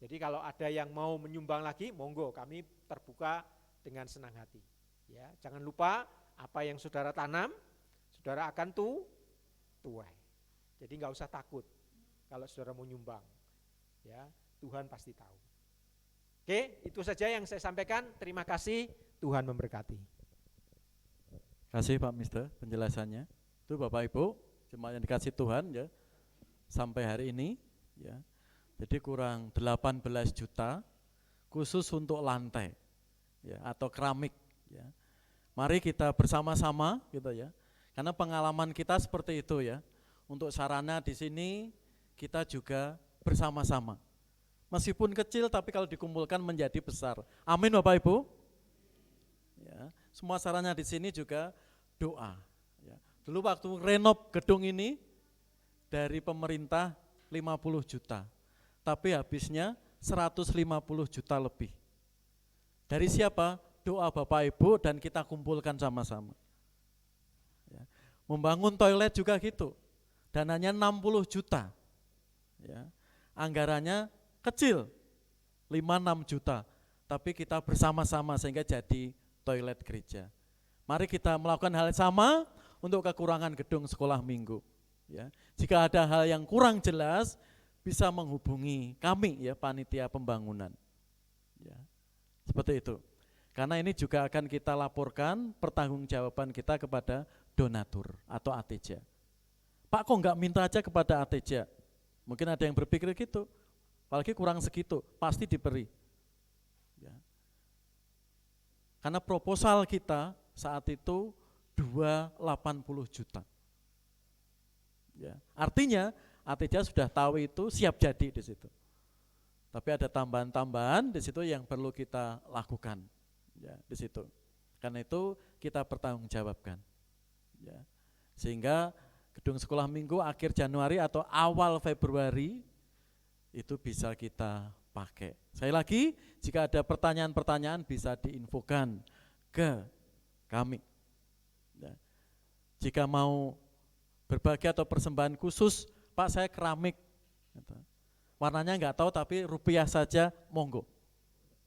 Jadi kalau ada yang mau menyumbang lagi, monggo kami terbuka dengan senang hati. Ya, jangan lupa apa yang saudara tanam, saudara akan tuai. Jadi nggak usah takut kalau saudara mau nyumbang. Ya, Tuhan pasti tahu. Oke, itu saja yang saya sampaikan. Terima kasih, Tuhan memberkati.
Kasih Pak Mister penjelasannya. Itu Bapak Ibu, jemaat yang dikasih Tuhan ya. Sampai hari ini ya. Jadi kurang 18 juta khusus untuk lantai ya atau keramik ya. Mari kita bersama-sama gitu ya. Karena pengalaman kita seperti itu ya. Untuk sarana di sini kita juga bersama-sama. Meskipun kecil tapi kalau dikumpulkan menjadi besar. Amin Bapak Ibu. Ya, semua sarana di sini juga doa. Ya. Dulu waktu renov gedung ini dari pemerintah 50 juta. Tapi habisnya 150 juta lebih. Dari siapa? Doa Bapak Ibu dan kita kumpulkan sama-sama. Ya. Membangun toilet juga gitu, dananya 60 juta. Ya. Anggarannya kecil, 5-6 juta, tapi kita bersama-sama sehingga jadi toilet gereja. Mari kita melakukan hal yang sama untuk kekurangan gedung sekolah minggu. Ya. Jika ada hal yang kurang jelas, bisa menghubungi kami ya panitia pembangunan. Ya. Seperti itu. Karena ini juga akan kita laporkan pertanggungjawaban kita kepada donatur atau ATJ. Pak kok enggak minta aja kepada ATJ? Mungkin ada yang berpikir gitu, apalagi kurang segitu, pasti diberi. Ya. Karena proposal kita saat itu 280 juta. Ya. Artinya ATJ sudah tahu itu siap jadi di situ. Tapi ada tambahan-tambahan di situ yang perlu kita lakukan. Ya, di situ. Karena itu kita bertanggungjawabkan. Ya. Sehingga gedung sekolah minggu akhir Januari atau awal Februari itu bisa kita pakai. Sekali lagi, jika ada pertanyaan-pertanyaan bisa diinfokan ke kami. Ya. Jika mau berbagi atau persembahan khusus, Pak saya keramik, warnanya enggak tahu tapi rupiah saja, monggo.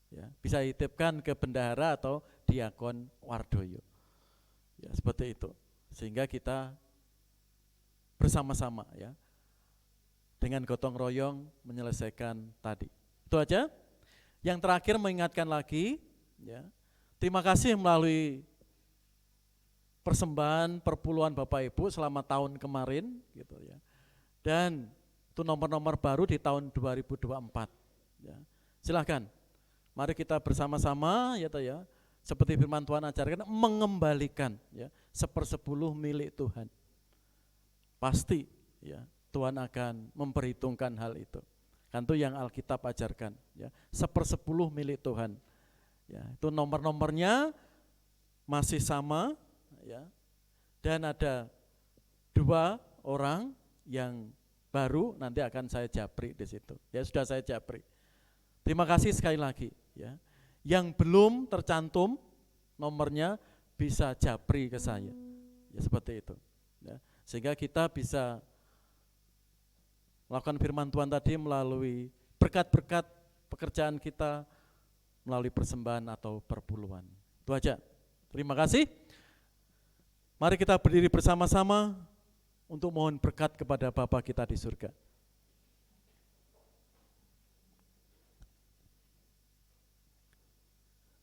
Ya, bisa dititipkan ke bendahara atau diakon Wardoyo. Ya, seperti itu. Sehingga kita bersama-sama ya dengan gotong royong menyelesaikan tadi. Itu aja. Yang terakhir mengingatkan lagi ya. Terima kasih melalui persembahan perpuluhan Bapak Ibu selama tahun kemarin gitu ya. Dan itu nomor-nomor baru di tahun 2024. Ya. Silakan. Mari kita bersama-sama ya, seperti firman Tuhan ajarkan mengembalikan ya 1/10 milik Tuhan. Pasti ya Tuhan akan memperhitungkan hal itu. Kan itu yang Alkitab ajarkan ya 1/10 milik Tuhan. Ya, itu nomor-nomornya masih sama ya. Dan ada 2 orang yang baru nanti akan saya japri di situ. Ya sudah saya japri. Terima kasih sekali lagi ya. Yang belum tercantum nomornya bisa japri ke saya. Ya seperti itu. Ya. Sehingga kita bisa melakukan firman Tuhan tadi melalui berkat-berkat pekerjaan kita melalui persembahan atau perpuluhan. Itu aja. Terima kasih. Mari kita berdiri bersama-sama untuk mohon berkat kepada Bapa kita di surga.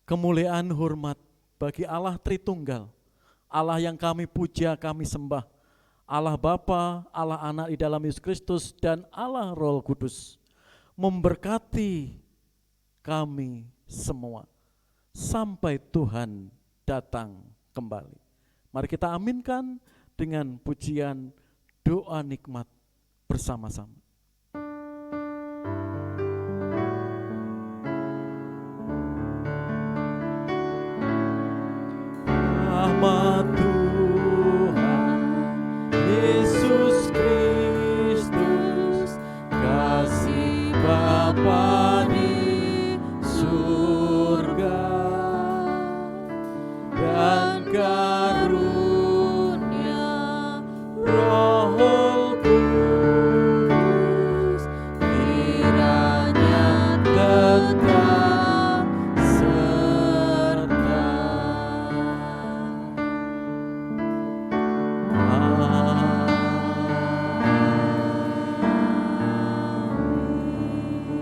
Kemuliaan hormat bagi Allah Tritunggal, Allah yang kami puja, kami sembah, Allah Bapa, Allah Anak di dalam Yesus Kristus, dan Allah Roh Kudus, memberkati kami semua, sampai Tuhan datang kembali. Mari kita aminkan dengan pujian doa nikmat bersama-sama. Rahmat Tuhan Yesus Kristus, kasih Bapa di surga, dan karunia Roh Kudus kiranya tetap serta.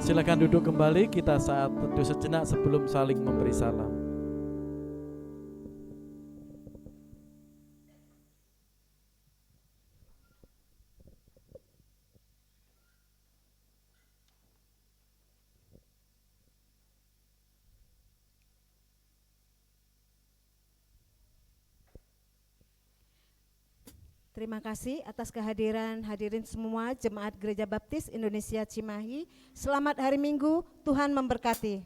Silakan duduk kembali, kita saat teduh sejenak sebelum saling memberi salam.
Terima kasih atas kehadiran hadirin semua Jemaat Gereja Baptis Indonesia Cimahi. Selamat hari Minggu, Tuhan memberkati.